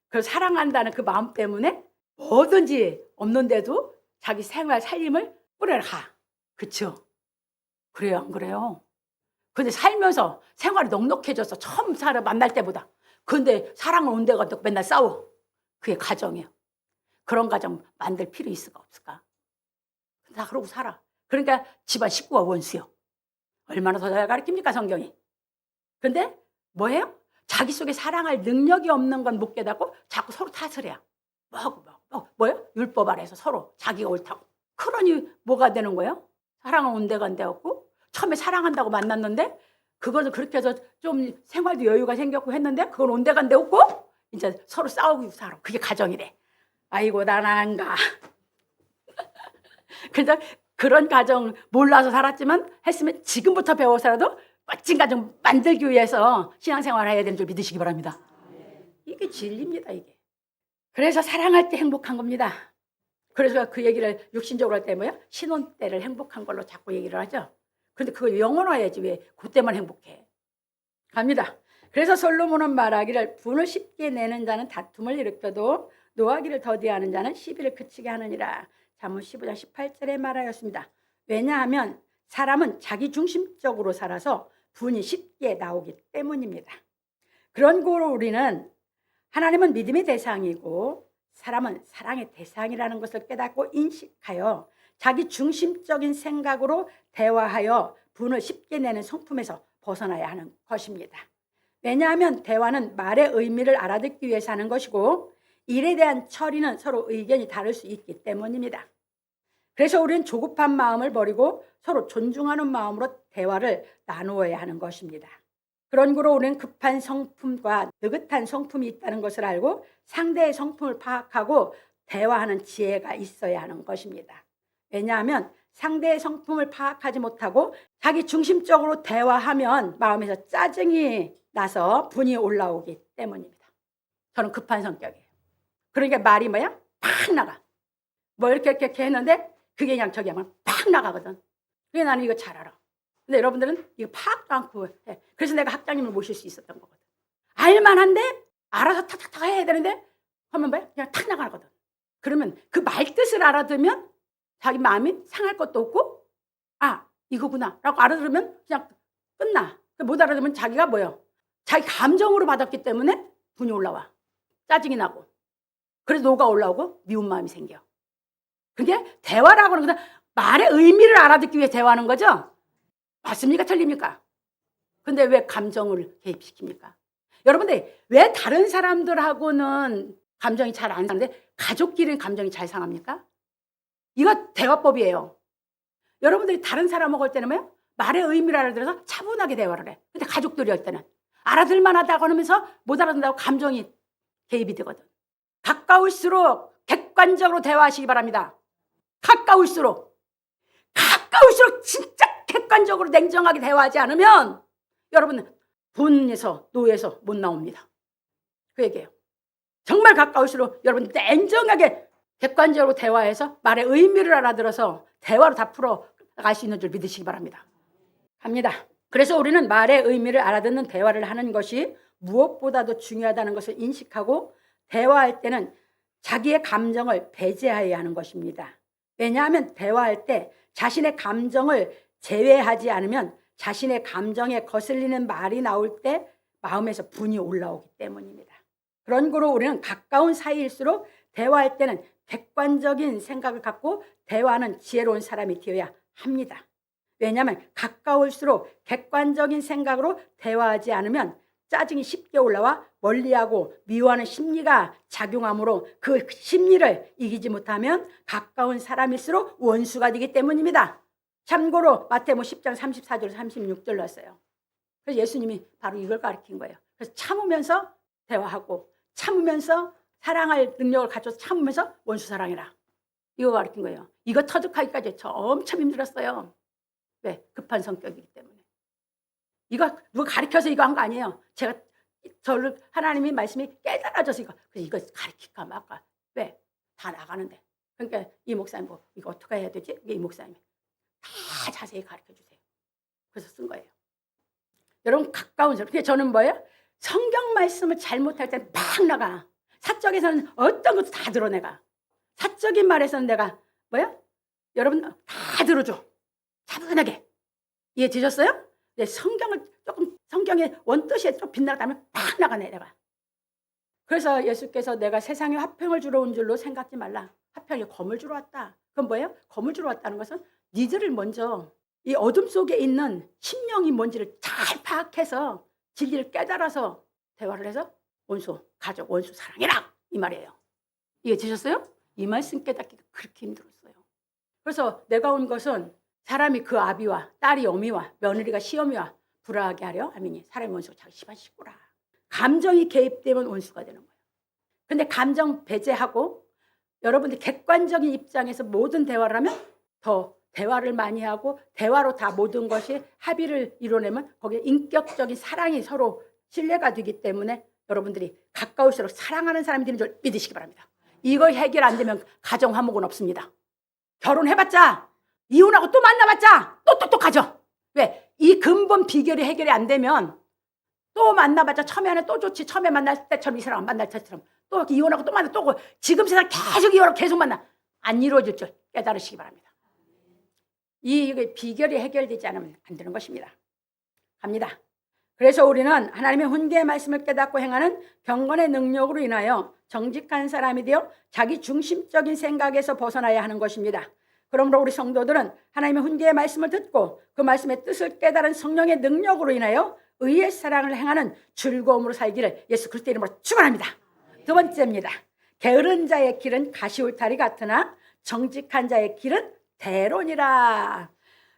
그래서 사랑한다는 그 마음 때문에 뭐든지 없는데도 자기 생활 살림을 꾸려라. 그렇죠? 그래요 안 그래요? 근데 살면서 생활이 넉넉해져서 처음 만날 때보다. 근데 사랑을 온데가 맨날 싸워. 그게 가정이에요. 그런 가정 만들 필요 있을까 없을까? 다 그러고 살아. 그러니까 집안 식구가 원수요. 얼마나 더 잘 가르칩니까 성경이? 근데 뭐예요? 자기 속에 사랑할 능력이 없는 건 못 깨닫고 자꾸 서로 탓을 해요. 뭐예요? 율법 아래서 서로 자기가 옳다고. 그러니 뭐가 되는 거예요? 사랑은 온데간데 없고 처음에 사랑한다고 만났는데 그거를 그렇게 해서 좀 생활도 여유가 생겼고 했는데 그건 온데간데 없고 이제 서로 싸우고 살아. 그게 가정이래. 아이고 난 안 가. 그래서 그런 가정 몰라서 살았지만 했으면 지금부터 배워서라도 멋진 가정 만들기 위해서 신앙생활을 해야 되는 줄 믿으시기 바랍니다. 이게 진리입니다. 이게. 그래서 사랑할 때 행복한 겁니다. 그래서 그 얘기를 육신적으로 할 때 뭐야? 신혼 때를 행복한 걸로 자꾸 얘기를 하죠. 그런데 그걸 영원화해야지 왜 그때만 행복해. 갑니다. 그래서 솔로몬은 말하기를 분을 쉽게 내는 자는 다툼을 일으켜도 노하기를 더디하는 자는 시비를 그치게 하느니라. 잠언 15장 18절에 말하였습니다. 왜냐하면 사람은 자기 중심적으로 살아서 분이 쉽게 나오기 때문입니다. 그런 거로 우리는 하나님은 믿음의 대상이고 사람은 사랑의 대상이라는 것을 깨닫고 인식하여 자기 중심적인 생각으로 대화하여 분을 쉽게 내는 성품에서 벗어나야 하는 것입니다. 왜냐하면 대화는 말의 의미를 알아듣기 위해서 하는 것이고 일에 대한 처리는 서로 의견이 다를 수 있기 때문입니다. 그래서 우리는 조급한 마음을 버리고 서로 존중하는 마음으로 대화를 나누어야 하는 것입니다. 그런 거로 우리는 급한 성품과 느긋한 성품이 있다는 것을 알고 상대의 성품을 파악하고 대화하는 지혜가 있어야 하는 것입니다. 왜냐하면 상대의 성품을 파악하지 못하고 자기 중심적으로 대화하면 마음에서 짜증이 나서 분이 올라오기 때문입니다. 저는 급한 성격이에요. 그러니까 말이 뭐야? 팍 나가. 뭐 이렇게 했는데 그게 그냥 저기 하면 팍 나가거든. 그게 나는 이거 잘 알아. 근데 여러분들은 이거 파악도 않고 해. 그래서 내가 학장님을 모실 수 있었던 거거든. 알만한데 알아서 탁탁탁 해야 되는데 하면 뭐야? 그냥 탁 나가거든. 그러면 그 말뜻을 알아두면 자기 마음이 상할 것도 없고 아 이거구나 라고 알아들으면 그냥 끝나. 못 알아들으면 자기가 뭐예요? 자기 감정으로 받았기 때문에 분이 올라와. 짜증이 나고. 그래서 노가 올라오고 미운 마음이 생겨. 그게 대화라고 하는 것은 말의 의미를 알아듣기 위해 대화하는 거죠. 맞습니까? 틀립니까? 근데 왜 감정을 개입시킵니까? 여러분들 왜 다른 사람들하고는 감정이 잘 안 상하는데 가족끼리는 감정이 잘 상합니까? 이거 대화법이에요. 여러분들이 다른 사람하고 할 때는 뭐예요? 말의 의미를 알아들어서 차분하게 대화를 해. 근데 가족들이 할 때는 알아들만 하다고 하면서 못 알아듣는다고 감정이 개입이 되거든. 가까울수록 객관적으로 대화하시기 바랍니다. 가까울수록 진짜 객관적으로 냉정하게 대화하지 않으면 여러분은 분에서 노에서 못 나옵니다. 그 얘기예요. 정말 가까울수록 여러분 냉정하게 객관적으로 대화해서 말의 의미를 알아들어서 대화로 다 풀어갈 수 있는 줄 믿으시기 바랍니다. 갑니다. 그래서 우리는 말의 의미를 알아듣는 대화를 하는 것이 무엇보다도 중요하다는 것을 인식하고 대화할 때는 자기의 감정을 배제해야 하는 것입니다. 왜냐하면 대화할 때 자신의 감정을 제외하지 않으면 자신의 감정에 거슬리는 말이 나올 때 마음에서 분이 올라오기 때문입니다. 그런 거로 우리는 가까운 사이일수록 대화할 때는 객관적인 생각을 갖고 대화하는 지혜로운 사람이 되어야 합니다. 왜냐하면 가까울수록 객관적인 생각으로 대화하지 않으면 짜증이 쉽게 올라와 멀리하고 미워하는 심리가 작용하므로 그 심리를 이기지 못하면 가까운 사람일수록 원수가 되기 때문입니다. 참고로 마태복음 10장 34절 36절 났어요. 그래서 예수님이 바로 이걸 가르친 거예요. 그래서 참으면서 대화하고 참으면서 사랑할 능력을 갖춰서 참으면서 원수 사랑해라. 이거 가르친 거예요. 이거 터득하기까지 저 엄청 힘들었어요. 왜? 급한 성격이기 때문에. 이거 누가 가르쳐서 이거 한 거 아니에요. 제가 저를 하나님의 말씀이 깨달아져서 이거 가르칠까 말까. 왜? 다 나가는데. 그러니까 이 목사님 뭐 이거 어떻게 해야 되지? 이 목사님이 다 자세히 가르쳐 주세요. 그래서 쓴 거예요. 여러분 가까운 사람. 근데 저는 뭐예요? 성경 말씀을 잘못할 때는 막 나가. 사적에서는 어떤 것도 다 드러내가. 사적인 말에서는 내가 뭐야? 여러분 다 들어줘. 차분하게. 이해되셨어요? 네, 성경을 조금 성경의 원뜻이 좀 빗나가면 팍 나가네 내가. 그래서 예수께서 내가 세상에 화평을 주러 온 줄로 생각지 말라. 화평이 검을 주러 왔다. 그건 뭐예요? 검을 주러 왔다는 것은 니들을 먼저 이 어둠 속에 있는 심령이 뭔지를 잘 파악해서 진리를 깨달아서 대화를 해서 원수, 가족, 원수 사랑해라 이 말이에요. 이해되셨어요? 이 말씀 깨닫기가 그렇게 힘들었어요. 그래서 내가 온 것은 사람이 그 아비와 딸이 어미와 며느리가 시어미와 불화하게 하려 아미니 사람의 원수가 자기 집안 식구라. 감정이 개입되면 원수가 되는 거예요. 근데 감정 배제하고 여러분들 객관적인 입장에서 모든 대화를 하면 더 대화를 많이 하고 대화로 다 모든 것이 합의를 이뤄내면 거기에 인격적인 사랑이 서로 신뢰가 되기 때문에 여러분들이 가까울수록 사랑하는 사람이 되는 줄 믿으시기 바랍니다. 이거 해결 안 되면 가정 화목은 없습니다. 결혼해봤자 이혼하고 또 만나봤자 또 가죠. 왜? 이 근본 비결이 해결이 안 되면 또 만나봤자 처음에는 또 좋지. 처음에 만날 때처럼 이 사람 만날 때처럼 또 이혼하고 또 만나 또 지금 세상 계속 이혼하고 계속 만나. 안 이루어질 줄 깨달으시기 바랍니다. 이 비결이 해결되지 않으면 안 되는 것입니다. 갑니다. 그래서 우리는 하나님의 훈계의 말씀을 깨닫고 행하는 경건의 능력으로 인하여 정직한 사람이 되어 자기 중심적인 생각에서 벗어나야 하는 것입니다. 그러므로 우리 성도들은 하나님의 훈계의 말씀을 듣고 그 말씀의 뜻을 깨달은 성령의 능력으로 인하여 의의 사랑을 행하는 즐거움으로 살기를 예수 그리스도 이름으로 축원합니다. 두 번째입니다. 게으른 자의 길은 가시울타리 같으나 정직한 자의 길은 대론이라.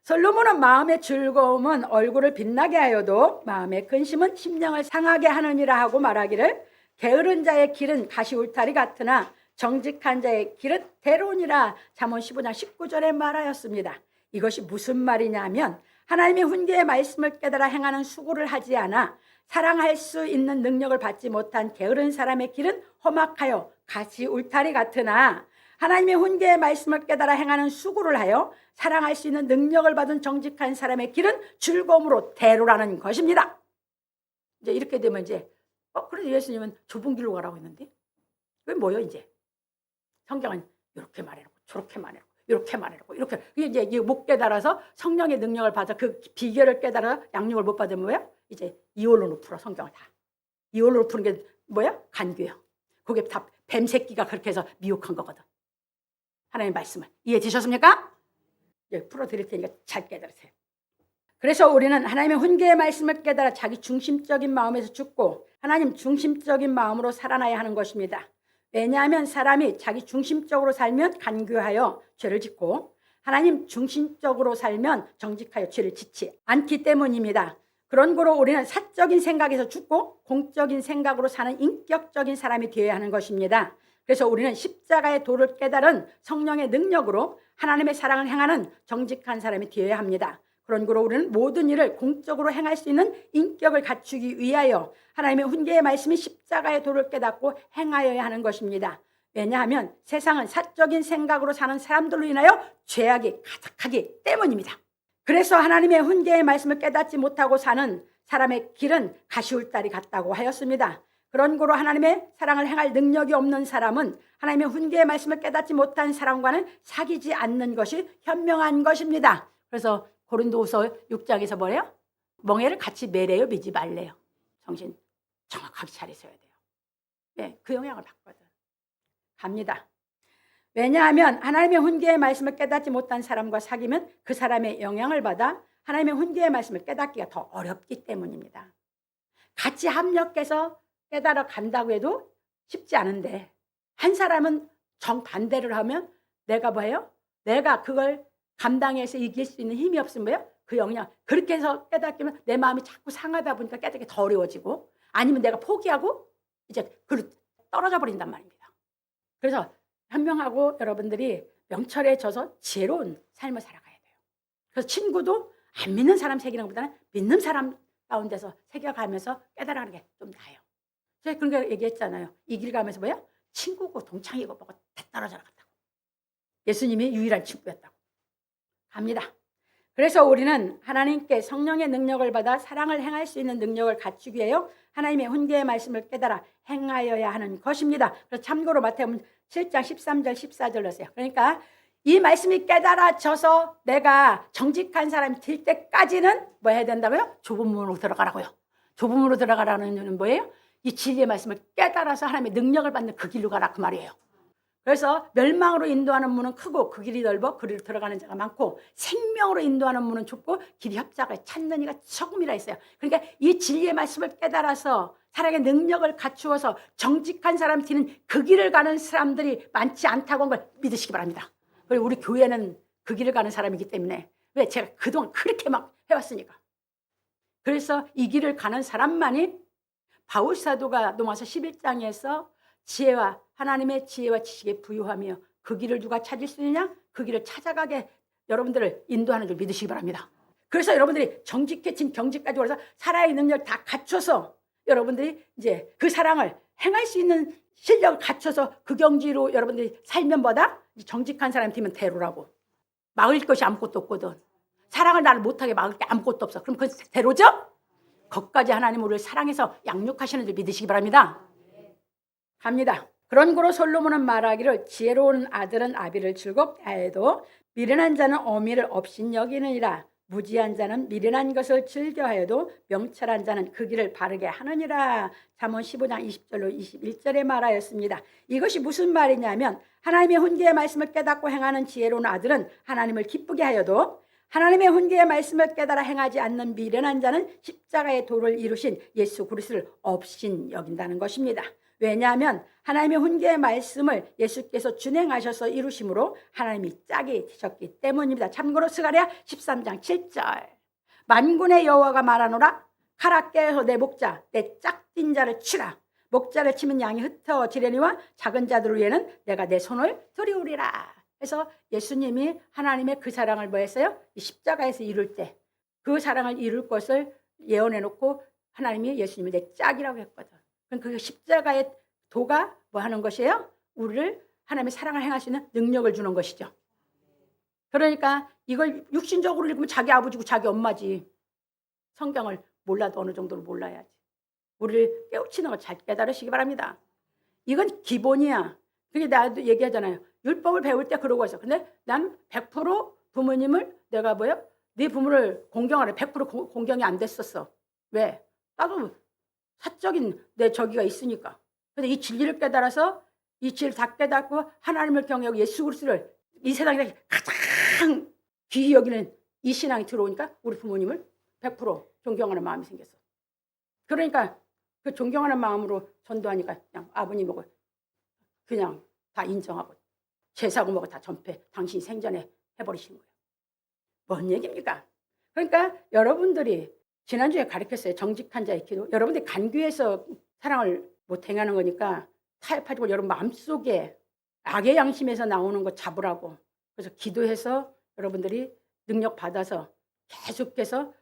솔로몬은 마음의 즐거움은 얼굴을 빛나게 하여도 마음의 근심은 심령을 상하게 하느니라 하고 말하기를 게으른 자의 길은 가시울타리 같으나 정직한 자의 길은 대론이라. 잠언 15장 19절에 말하였습니다. 이것이 무슨 말이냐면 하나님의 훈계의 말씀을 깨달아 행하는 수고를 하지 않아 사랑할 수 있는 능력을 받지 못한 게으른 사람의 길은 험악하여 가시울타리 같으나 하나님의 훈계의 말씀을 깨달아 행하는 수고를 하여 사랑할 수 있는 능력을 받은 정직한 사람의 길은 즐거움으로 대로라는 것입니다. 이제 이렇게 되면 이제 그래서 예수님은 좁은 길로 가라고 했는데 그게 뭐예요? 이제 성경은 이렇게 말해놓고 저렇게 말해놓고 이렇게 말해놓고 이렇게 이제 못 깨달아서 성령의 능력을 받아 그 비결을 깨달아 양육을 못 받으면 뭐야? 이제 이홀로로 풀어. 성경을 다 이홀로로 푸는 게 뭐야? 간교예요. 그게 다 뱀새끼가 그렇게 해서 미혹한 거거든. 하나님의 말씀을 이해되셨습니까? 예, 풀어드릴 테니까 잘 깨달으세요. 그래서 우리는 하나님의 훈계의 말씀을 깨달아 자기 중심적인 마음에서 죽고 하나님 중심적인 마음으로 살아나야 하는 것입니다. 왜냐하면 사람이 자기 중심적으로 살면 간교하여 죄를 짓고 하나님 중심적으로 살면 정직하여 죄를 짓지 않기 때문입니다. 그런 거로 우리는 사적인 생각에서 죽고 공적인 생각으로 사는 인격적인 사람이 되어야 하는 것입니다. 그래서 우리는 십자가의 도를 깨달은 성령의 능력으로 하나님의 사랑을 행하는 정직한 사람이 되어야 합니다. 그런 거로 우리는 모든 일을 공적으로 행할 수 있는 인격을 갖추기 위하여 하나님의 훈계의 말씀이 십자가의 도를 깨닫고 행하여야 하는 것입니다. 왜냐하면 세상은 사적인 생각으로 사는 사람들로 인하여 죄악이 가득하기 때문입니다. 그래서 하나님의 훈계의 말씀을 깨닫지 못하고 사는 사람의 길은 가시울다리 같다고 하였습니다. 그런 거로 하나님의 사랑을 행할 능력이 없는 사람은 하나님의 훈계의 말씀을 깨닫지 못한 사람과는 사귀지 않는 것이 현명한 것입니다. 그래서 고린도후서 6장에서 뭐래요? 멍에를 같이 매래요, 매지 말래요. 정신 정확하게 차리셔야 돼요. 네, 그 영향을 받거든. 갑니다. 왜냐하면 하나님의 훈계의 말씀을 깨닫지 못한 사람과 사귀면 그 사람의 영향을 받아 하나님의 훈계의 말씀을 깨닫기가 더 어렵기 때문입니다. 같이 합력해서 깨달아 간다고 해도 쉽지 않은데 한 사람은 정반대를 하면 내가 뭐예요? 내가 그걸 감당해서 이길 수 있는 힘이 없으면 뭐예요? 그 영향. 그렇게 해서 깨닫기면 내 마음이 자꾸 상하다 보니까 깨닫기 더 어려워지고 아니면 내가 포기하고 이제 떨어져 버린단 말입니다. 그래서 현명하고 여러분들이 명철해져서 지혜로운 삶을 살아가야 돼요. 그래서 친구도 안 믿는 사람 새기는 것보다는 믿는 사람 가운데서 새겨가면서 깨달아가는 게 좀 나아요. 제가 그런 거 얘기했잖아요. 이 길 가면서 뭐야? 친구고 동창이고 뭐고 다 떨어져 나갔다고. 예수님이 유일한 친구였다고. 갑니다. 그래서 우리는 하나님께 성령의 능력을 받아 사랑을 행할 수 있는 능력을 갖추기 위하여 하나님의 훈계의 말씀을 깨달아 행하여야 하는 것입니다. 그래서 참고로 마태복음 7장 13절 14절 넣으세요. 그러니까 이 말씀이 깨달아져서 내가 정직한 사람이 될 때까지는 뭐 해야 된다고요? 좁은 문으로 들어가라고요. 좁은 문으로 들어가라는 이유는 뭐예요? 이 진리의 말씀을 깨달아서 하나님의 능력을 받는 그 길로 가라 그 말이에요. 그래서 멸망으로 인도하는 문은 크고 그 길이 넓어 그리로 들어가는 자가 많고 생명으로 인도하는 문은 좁고 길이 협착을 찾는 이가 조금이라 했어요. 그러니까 이 진리의 말씀을 깨달아서 사랑의 능력을 갖추어서 정직한 사람이 되는 그 길을 가는 사람들이 많지 않다고 한 걸 믿으시기 바랍니다. 그리고 우리 교회는 그 길을 가는 사람이기 때문에 왜? 제가 그동안 그렇게 막 해왔으니까. 그래서 이 길을 가는 사람만이 바울 사도가 로마서 11장에서 지혜와 하나님의 지혜와 지식에 부유하며 그 길을 누가 찾을 수 있느냐? 그 길을 찾아가게 여러분들을 인도하는 줄 믿으시기 바랍니다. 그래서 여러분들이 정직해진 경지까지 올라서 살아의 능력을 다 갖춰서 여러분들이 이제 그 사랑을 행할 수 있는 실력을 갖춰서 그 경지로 여러분들이 살면 보다 정직한 사람이 되면 대로라고. 막을 것이 아무것도 없거든. 사랑을 나를 못하게 막을 게 아무것도 없어. 그럼 그건 대로죠? 거기까지 하나님 우리를 사랑해서 양육하시는 줄 믿으시기 바랍니다. 갑니다. 그런 고로 솔로몬은 말하기를 지혜로운 아들은 아비를 즐겁게 하여도 미련한 자는 어미를 업신 여기느니라. 무지한 자는 미련한 것을 즐겨하여도 명철한 자는 그 길을 바르게 하느니라. 잠언 15장 20절로 21절에 말하였습니다. 이것이 무슨 말이냐면 하나님의 훈계의 말씀을 깨닫고 행하는 지혜로운 아들은 하나님을 기쁘게 하여도 하나님의 훈계의 말씀을 깨달아 행하지 않는 미련한 자는 십자가의 도를 이루신 예수 그리스도를 업신 여긴다는 것입니다. 왜냐하면 하나님의 훈계의 말씀을 예수께서 준행하셔서 이루심으로 하나님이 짝이 되셨기 때문입니다. 참고로 스가랴 13장 7절 만군의 여호와가 말하노라 칼아 깨어서 내 목자 내 짝진 자를 치라. 목자를 치면 양이 흩어지려니와 작은 자들 위에는 내가 내 손을 들이우리라. 그래서 예수님이 하나님의 그 사랑을 뭐 했어요? 이 십자가에서 이룰 때 그 사랑을 이룰 것을 예언해 놓고 하나님이 예수님을 내 짝이라고 했거든. 그럼 그 십자가의 도가 뭐 하는 것이에요? 우리를 하나님의 사랑을 행할 수 있는 능력을 주는 것이죠. 그러니까 이걸 육신적으로 읽으면 자기 아버지고 자기 엄마지. 성경을 몰라도 어느 정도로 몰라야지. 우리를 깨우치는 걸 잘 깨달으시기 바랍니다. 이건 기본이야. 그게 나도 얘기하잖아요. 율법을 배울 때 그러고 있어. 근데 난 100% 부모님을 내가 뭐요? 네 부모를 공경하래. 100% 공경이 안 됐었어. 왜? 나도 사적인 내 저기가 있으니까. 근데 이 진리를 깨달아서 이 진리를 다 깨닫고 하나님을 경외하고 예수 그리스도를 이 세상에 가장 귀히 여기는 이 신앙이 들어오니까 우리 부모님을 100% 존경하는 마음이 생겼어. 그러니까 그 존경하는 마음으로 전도하니까 그냥 아버님하고 그냥 다 인정하고 제사고 뭐고 다 전폐 당신이 생전에 해버리신 거예요. 뭔 얘기입니까? 그러니까 여러분들이 지난주에 가르쳤어요. 정직한 자의 기도. 여러분들이 간교해서 사랑을 못 행하는 거니까 타협하지 말고 여러분 마음속에 악의 양심에서 나오는 거 잡으라고. 그래서 기도해서 여러분들이 능력 받아서 계속해서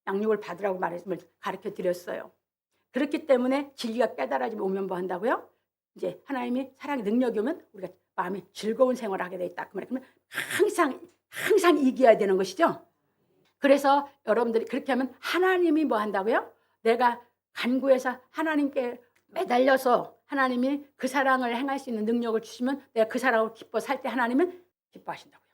양육을 받으라고 말씀을 가르쳐 드렸어요. 그렇기 때문에 진리가 깨달아지면 오면 뭐 한다고요? 이제 하나님이 사랑의 능력이 오면 우리가 마음이 즐거운 생활을 하게 돼 있다. 그 말이에요. 그러면 항상 이겨야 되는 것이죠. 그래서 여러분들이 그렇게 하면 하나님이 뭐 한다고요? 내가 간구해서 하나님께 매달려서 하나님이 그 사랑을 행할 수 있는 능력을 주시면 내가 그 사랑을 기뻐 살 때 하나님은 기뻐하신다고요.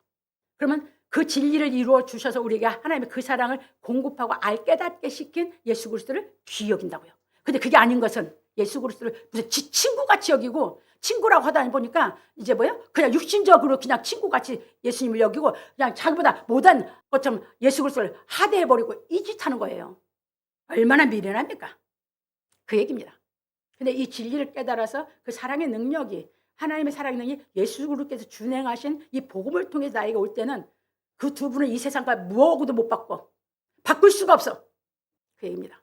그러면 그 진리를 이루어 주셔서 우리가 하나님의 그 사랑을 공급하고 깨닫게 시킨 예수 그리스도를 귀히 여긴다고요. 근데 그게 아닌 것은 예수 그리스도를 무슨 지 친구같이 여기고 친구라고 하다 보니까 이제 뭐요? 그냥 육신적으로 그냥 친구같이 예수님을 여기고 그냥 자기보다 못한 것처럼 예수 그리스도를 하대해버리고 이 짓 하는 거예요. 얼마나 미련합니까? 그 얘기입니다. 근데 이 진리를 깨달아서 그 사랑의 능력이 하나님의 사랑의 능력이 예수 그리스도께서 준행하신 이 복음을 통해 나에게 올 때는 그 두 분은 이 세상과 무엇고도 못 바꿀 수가 없어. 그 얘기입니다.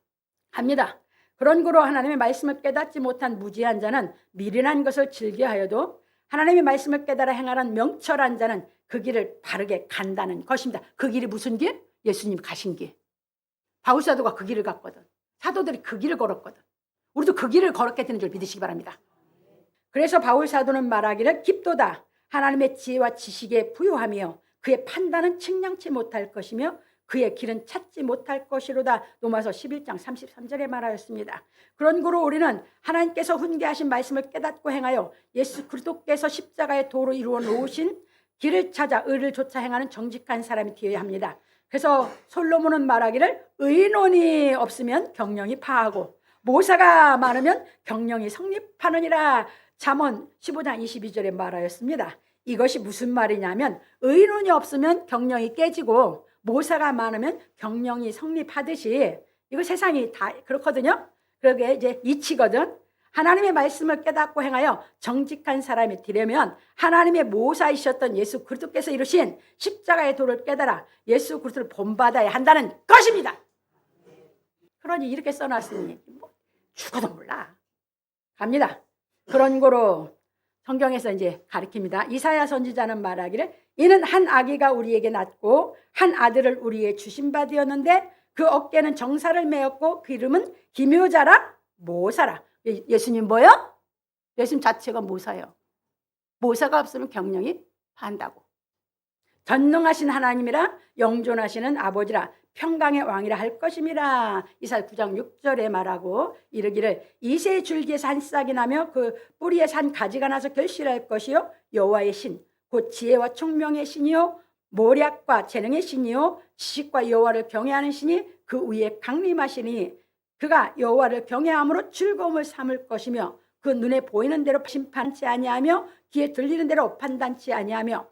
합니다. 그런 거로 하나님의 말씀을 깨닫지 못한 무지한 자는 미련한 것을 즐겨하여도 하나님의 말씀을 깨달아 행하는 명철한 자는 그 길을 바르게 간다는 것입니다. 그 길이 무슨 길? 예수님 가신 길. 바울 사도가 그 길을 갔거든. 사도들이 그 길을 걸었거든. 우리도 그 길을 걸었게 되는 줄 믿으시기 바랍니다. 그래서 바울 사도는 말하기를 깊도다. 하나님의 지혜와 지식에 부유하며 그의 판단은 측량치 못할 것이며 그의 길은 찾지 못할 것이로다. 로마서 11장 33절에 말하였습니다. 그런 고로 우리는 하나님께서 훈계하신 말씀을 깨닫고 행하여 예수 그리스도께서 십자가의 도로 이루어 놓으신 길을 찾아 의를 좇아 행하는 정직한 사람이 되어야 합니다. 그래서 솔로몬은 말하기를 의논이 없으면 경영이 파하고 모사가 많으면 경영이 성립하느니라. 잠언 15장 22절에 말하였습니다. 이것이 무슨 말이냐면 의논이 없으면 경영이 깨지고 모사가 많으면 경영이 성립하듯이 이거 세상이 다 그렇거든요. 그러게 이제 이치거든. 하나님의 말씀을 깨닫고 행하여 정직한 사람이 되려면 하나님의 모사이셨던 예수 그리스도께서 이루신 십자가의 도를 깨달아 예수 그리스도를 본받아야 한다는 것입니다. 그러니 이렇게 써놨으니 뭐 죽어도 몰라. 갑니다. 그런 거로 성경에서 이제 가르칩니다. 이사야 선지자는 말하기를 이는 한 아기가 우리에게 낳고 한 아들을 우리에게 주신 바 되었는데 그 어깨는 정사를 메었고 그 이름은 기묘자라 모사라. 예수님 뭐요? 예수님 자체가 모사예요. 모사가 없으면 경영이 반다고. 전능하신 하나님이라 영존하시는 아버지라 평강의 왕이라 할 것임이라. 이사야 9장 6절에 말하고 이르기를 이새의 줄기에서 한 싹이 나며 그 뿌리에서 한 가지가 나서 결실할 것이요 여호와의 신 곧 지혜와 총명의 신이요 모략과 재능의 신이요 지식과 여호와를 경외하는 신이 그 위에 강림하시니 그가 여호와를 경외함으로 즐거움을 삼을 것이며 그 눈에 보이는 대로 심판치 아니하며 귀에 들리는 대로 판단치 아니하며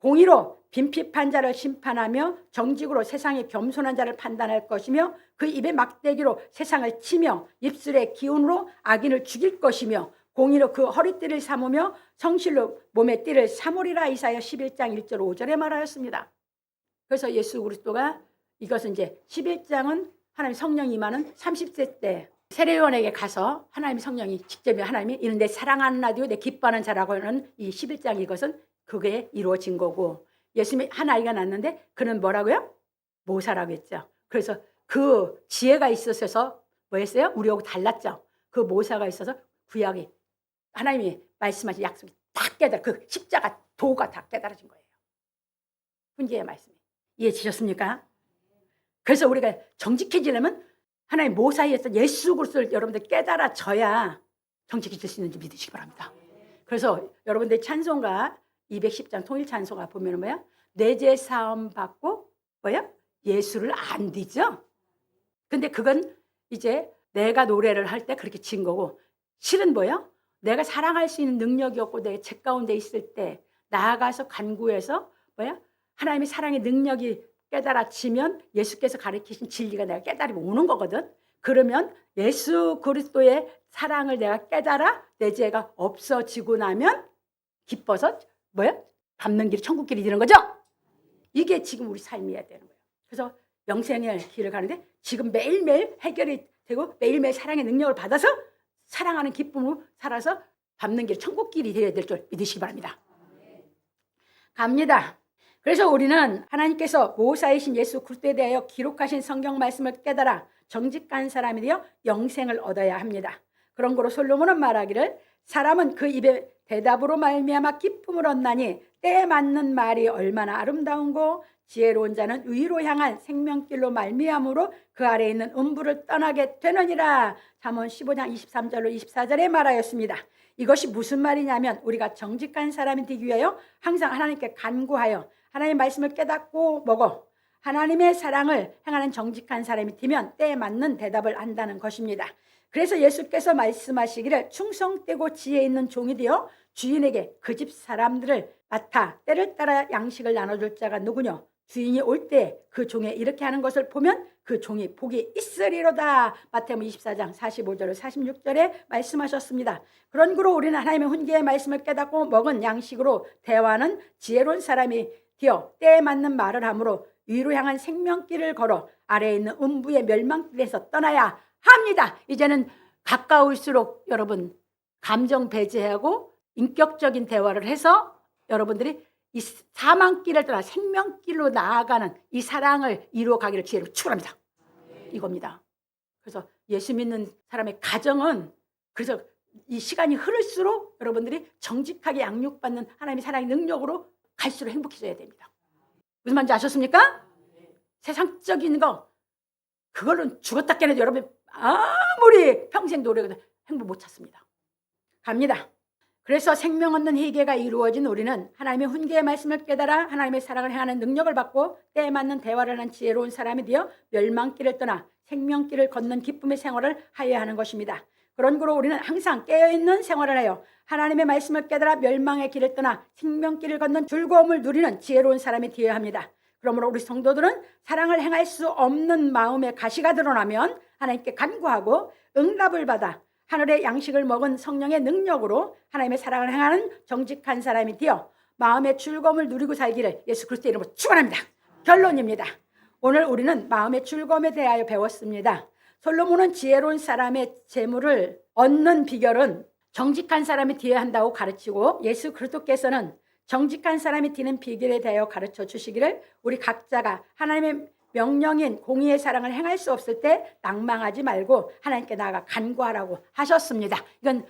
공의로 빈핍한 자를 심판하며 정직으로 세상의 겸손한 자를 판단할 것이며 그 입의 막대기로 세상을 치며 입술의 기운으로 악인을 죽일 것이며 공의로 그 허리띠를 삼으며 성실로 몸의 띠를 삼으리라. 이사야 11장 1절 5절에 말하였습니다. 그래서 예수 그리스도가 이것은 이제 11장은 하나님 성령이 임하는 30세 때 세례요한에게 가서 하나님 성령이 직접 하나님이 이는 내 사랑하는 아들이요 내 기뻐하는 자라고 하는 이 11장 이것은 그게 이루어진 거고 예수님이 한 아이가 낳았는데 그는 뭐라고요? 모사라고 했죠. 그래서 그 지혜가 있어서 뭐였어요? 우리하고 달랐죠. 그 모사가 있어서 구약이 하나님이 말씀하신 약속이 다 깨달아 그 십자가 도가 다 깨달아진 거예요. 훈계의 말씀이 이해지셨습니까? 그래서 우리가 정직해지려면 하나님 모사이었던 예수 그리스도를 여러분들 깨달아져야 정직해질 수 있는지 믿으시기 바랍니다. 그래서 여러분들 찬송가 210장 통일 찬송가 보면 뭐야? 내 죄 사함 받고 뭐야? 예수를 안 뒤죠. 근데 그건 이제 내가 노래를 할 때 그렇게 진 거고 실은 뭐야? 내가 사랑할 수 있는 능력이 없고 내 죄 가운데 있을 때 나아가서 간구해서 뭐야? 하나님의 사랑의 능력이 깨달아지면 예수께서 가르치신 진리가 내가 깨달으면 오는 거거든. 그러면 예수 그리스도의 사랑을 내가 깨달아 내 죄가 없어지고 나면 기뻐서 뭐야? 밟는 길이 천국 길이 되는 거죠. 이게 지금 우리 삶이어야 되는 거예요. 그래서 영생의 길을 가는데 지금 매일매일 해결이 되고 매일매일 사랑의 능력을 받아서 사랑하는 기쁨으로 살아서 밟는 길 천국 길이 되어야 될 줄 믿으시기 바랍니다. 갑니다. 그래서 우리는 하나님께서 모사이신 예수 그리스도에 대하여 기록하신 성경 말씀을 깨달아 정직한 사람이 되어 영생을 얻어야 합니다. 그런 거로 솔로몬은 말하기를 사람은 그 입의 대답으로 말미암아 기쁨을 얻나니 때에 맞는 말이 얼마나 아름다운고 지혜로운 자는 의로 향한 생명길로 말미암으로 그 아래에 있는 음부를 떠나게 되느니라. 잠언 15장 23절로 24절에 말하였습니다. 이것이 무슨 말이냐면 우리가 정직한 사람이 되기 위하여 항상 하나님께 간구하여 하나님의 말씀을 깨닫고 먹어 하나님의 사랑을 행하는 정직한 사람이 되면 때에 맞는 대답을 한다는 것입니다. 그래서 예수께서 말씀하시기를 충성되고 지혜 있는 종이 되어 주인에게 그 집 사람들을 맡아 때를 따라 양식을 나눠줄 자가 누구뇨? 주인이 올 때 그 종에 이렇게 하는 것을 보면 그 종이 복이 있으리로다. 마태복음 24장 45절 46절에 말씀하셨습니다. 그런 거로 우리는 하나님의 훈계의 말씀을 깨닫고 먹은 양식으로 대화하는 지혜로운 사람이 되어 때에 맞는 말을 함으로 위로 향한 생명길을 걸어 아래에 있는 음부의 멸망길에서 떠나야 합니다. 이제는 가까울수록 여러분 감정 배제하고 인격적인 대화를 해서 여러분들이 이 사망길을 떠나 생명길로 나아가는 이 사랑을 이루어가기를 주의로 축원합니다. 이겁니다. 그래서 예수 믿는 사람의 가정은 그래서 이 시간이 흐를수록 여러분들이 정직하게 양육받는 하나님의 사랑의 능력으로 갈수록 행복해져야 됩니다. 무슨 말인지 아셨습니까? 세상적인 거 그거는 죽었다 깨어나도 여러분 아무리 평생 노력해도 행복 못 찾습니다. 갑니다. 그래서 생명 얻는 회개가 이루어진 우리는 하나님의 훈계의 말씀을 깨달아 하나님의 사랑을 행하는 능력을 받고 때에 맞는 대화를 하는 지혜로운 사람이 되어 멸망길을 떠나 생명길을 걷는 기쁨의 생활을 하여야 하는 것입니다. 그런 거로 우리는 항상 깨어있는 생활을 하여 하나님의 말씀을 깨달아 멸망의 길을 떠나 생명길을 걷는 즐거움을 누리는 지혜로운 사람이 되어야 합니다. 그러므로 우리 성도들은 사랑을 행할 수 없는 마음의 가시가 드러나면 하나님께 간구하고 응답을 받아 하늘의 양식을 먹은 성령의 능력으로 하나님의 사랑을 행하는 정직한 사람이 되어 마음의 즐거움을 누리고 살기를 예수 그리스도의 이름으로 축원합니다. 결론입니다. 오늘 우리는 마음의 즐거움에 대하여 배웠습니다. 솔로몬은 지혜로운 사람의 재물을 얻는 비결은 정직한 사람이 되어야 한다고 가르치고, 예수 그리스도께서는 정직한 사람이 되는 비결에 대하여 가르쳐 주시기를 우리 각자가 하나님의 명령인 공의의 사랑을 행할 수 없을 때 낭망하지 말고 하나님께 나아가 간구하라고 하셨습니다. 이건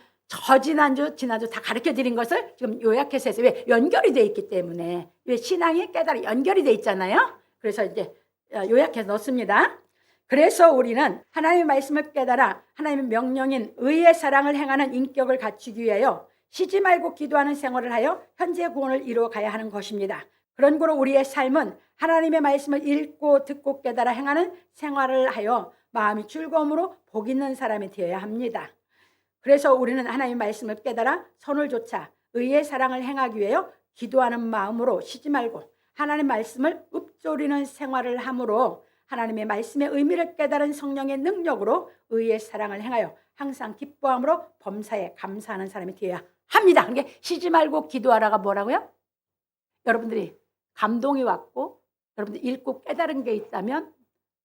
지난주 다 가르쳐 드린 것을 지금 요약해서 해서, 왜 연결이 돼 있기 때문에, 왜 신앙이 깨달아 연결이 돼 있잖아요. 그래서 이제 요약해서 넣습니다. 그래서 우리는 하나님의 말씀을 깨달아 하나님의 명령인 의의 사랑을 행하는 인격을 갖추기 위하여 쉬지 말고 기도하는 생활을 하여 현재 구원을 이루어 가야 하는 것입니다. 그런 거로 우리의 삶은 하나님의 말씀을 읽고 듣고 깨달아 행하는 생활을 하여 마음이 즐거움으로 복 있는 사람이 되어야 합니다. 그래서 우리는 하나님의 말씀을 깨달아 선을 좇아 의의 사랑을 행하기 위하여 기도하는 마음으로 쉬지 말고 하나님의 말씀을 읊조리는 생활을 함으로 하나님의 말씀의 의미를 깨달은 성령의 능력으로 의의 사랑을 행하여 항상 기뻐함으로 범사에 감사하는 사람이 되어야 합니다. 그러니까 쉬지 말고 기도하라가 뭐라고요? 여러분들이 감동이 왔고 여러분들이 읽고 깨달은 게 있다면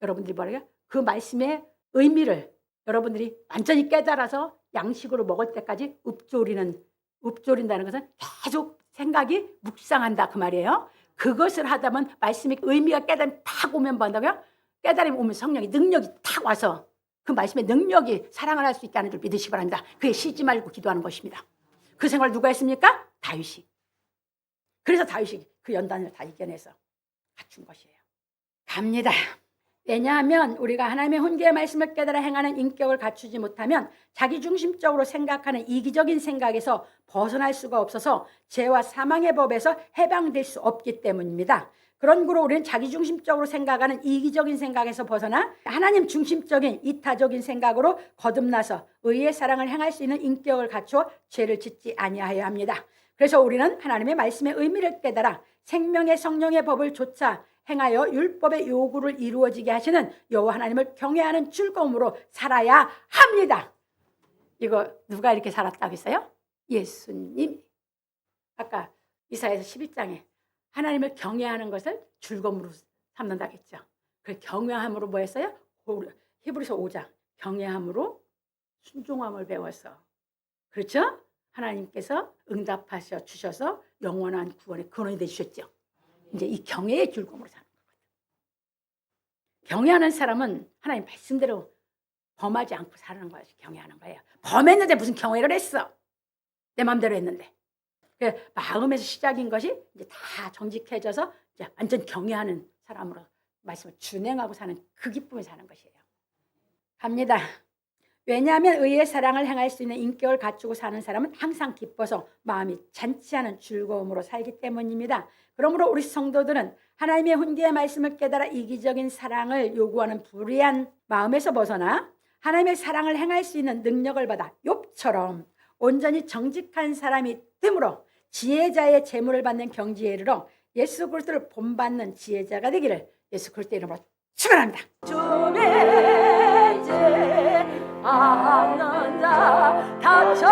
여러분들이 뭐라고요? 그 말씀의 의미를 여러분들이 완전히 깨달아서 양식으로 먹을 때까지 읊조린다는 것은 계속 생각이 묵상한다 그 말이에요. 그것을 하다 보면 말씀의 의미가 깨달음이 탁 오면 뭐한다고요? 깨달음이 오면 성령의 능력이 탁 와서 그 말씀의 능력이 사랑을 할 수 있다는 줄 믿으시기 바랍니다. 그게 쉬지 말고 기도하는 것입니다. 그 생활을 누가 했습니까? 다윗이. 그래서 다윗이 그 연단을 다 이겨내서 갖춘 것이에요. 갑니다. 왜냐하면 우리가 하나님의 훈계의 말씀을 깨달아 행하는 인격을 갖추지 못하면 자기중심적으로 생각하는 이기적인 생각에서 벗어날 수가 없어서 죄와 사망의 법에서 해방될 수 없기 때문입니다. 그런 거로 우리는 자기중심적으로 생각하는 이기적인 생각에서 벗어나 하나님 중심적인 이타적인 생각으로 거듭나서 의의 사랑을 행할 수 있는 인격을 갖추어 죄를 짓지 아니하여야 합니다. 그래서 우리는 하나님의 말씀의 의미를 깨달아 생명의 성령의 법을 좇아 행하여 율법의 요구를 이루어지게 하시는 여호와 하나님을 경외하는 즐거움으로 살아야 합니다. 이거 누가 이렇게 살았다고 했어요? 예수님. 아까 이사야서 11장에 하나님을 경외하는 것을 즐거움으로 삼는다고 했죠. 그 경외함으로 뭐 했어요? 히브리서 5장 경외함으로 순종함을 배워서, 그렇죠? 하나님께서 응답하셔 주셔서 영원한 구원의 근원이 되주셨죠. 이제 이 경외의 즐거움으로 사는 거거든요. 경외하는 사람은 하나님 말씀대로 범하지 않고 사는 것이 경외하는 거예요. 범했는데 무슨 경외를 했어? 내 마음대로 했는데. 마음에서 시작인 것이 이제 다 정직해져서 이제 완전 경외하는 사람으로 말씀을 준행하고 사는 그 기쁨에 사는 것이에요. 갑니다. 왜냐하면 의의 사랑을 행할 수 있는 인격을 갖추고 사는 사람은 항상 기뻐서 마음이 잔치하는 즐거움으로 살기 때문입니다. 그러므로 우리 성도들은 하나님의 훈계의 말씀을 깨달아 이기적인 사랑을 요구하는 불의한 마음에서 벗어나 하나님의 사랑을 행할 수 있는 능력을 받아 욥처럼 온전히 정직한 사람이 됨으로 지혜자의 재물을 받는 경지에 이르러 예수 그리스도를 본받는 지혜자가 되기를 예수 그리스도의 이름으로 축원합니다. 주의 제 않는 자 다쳐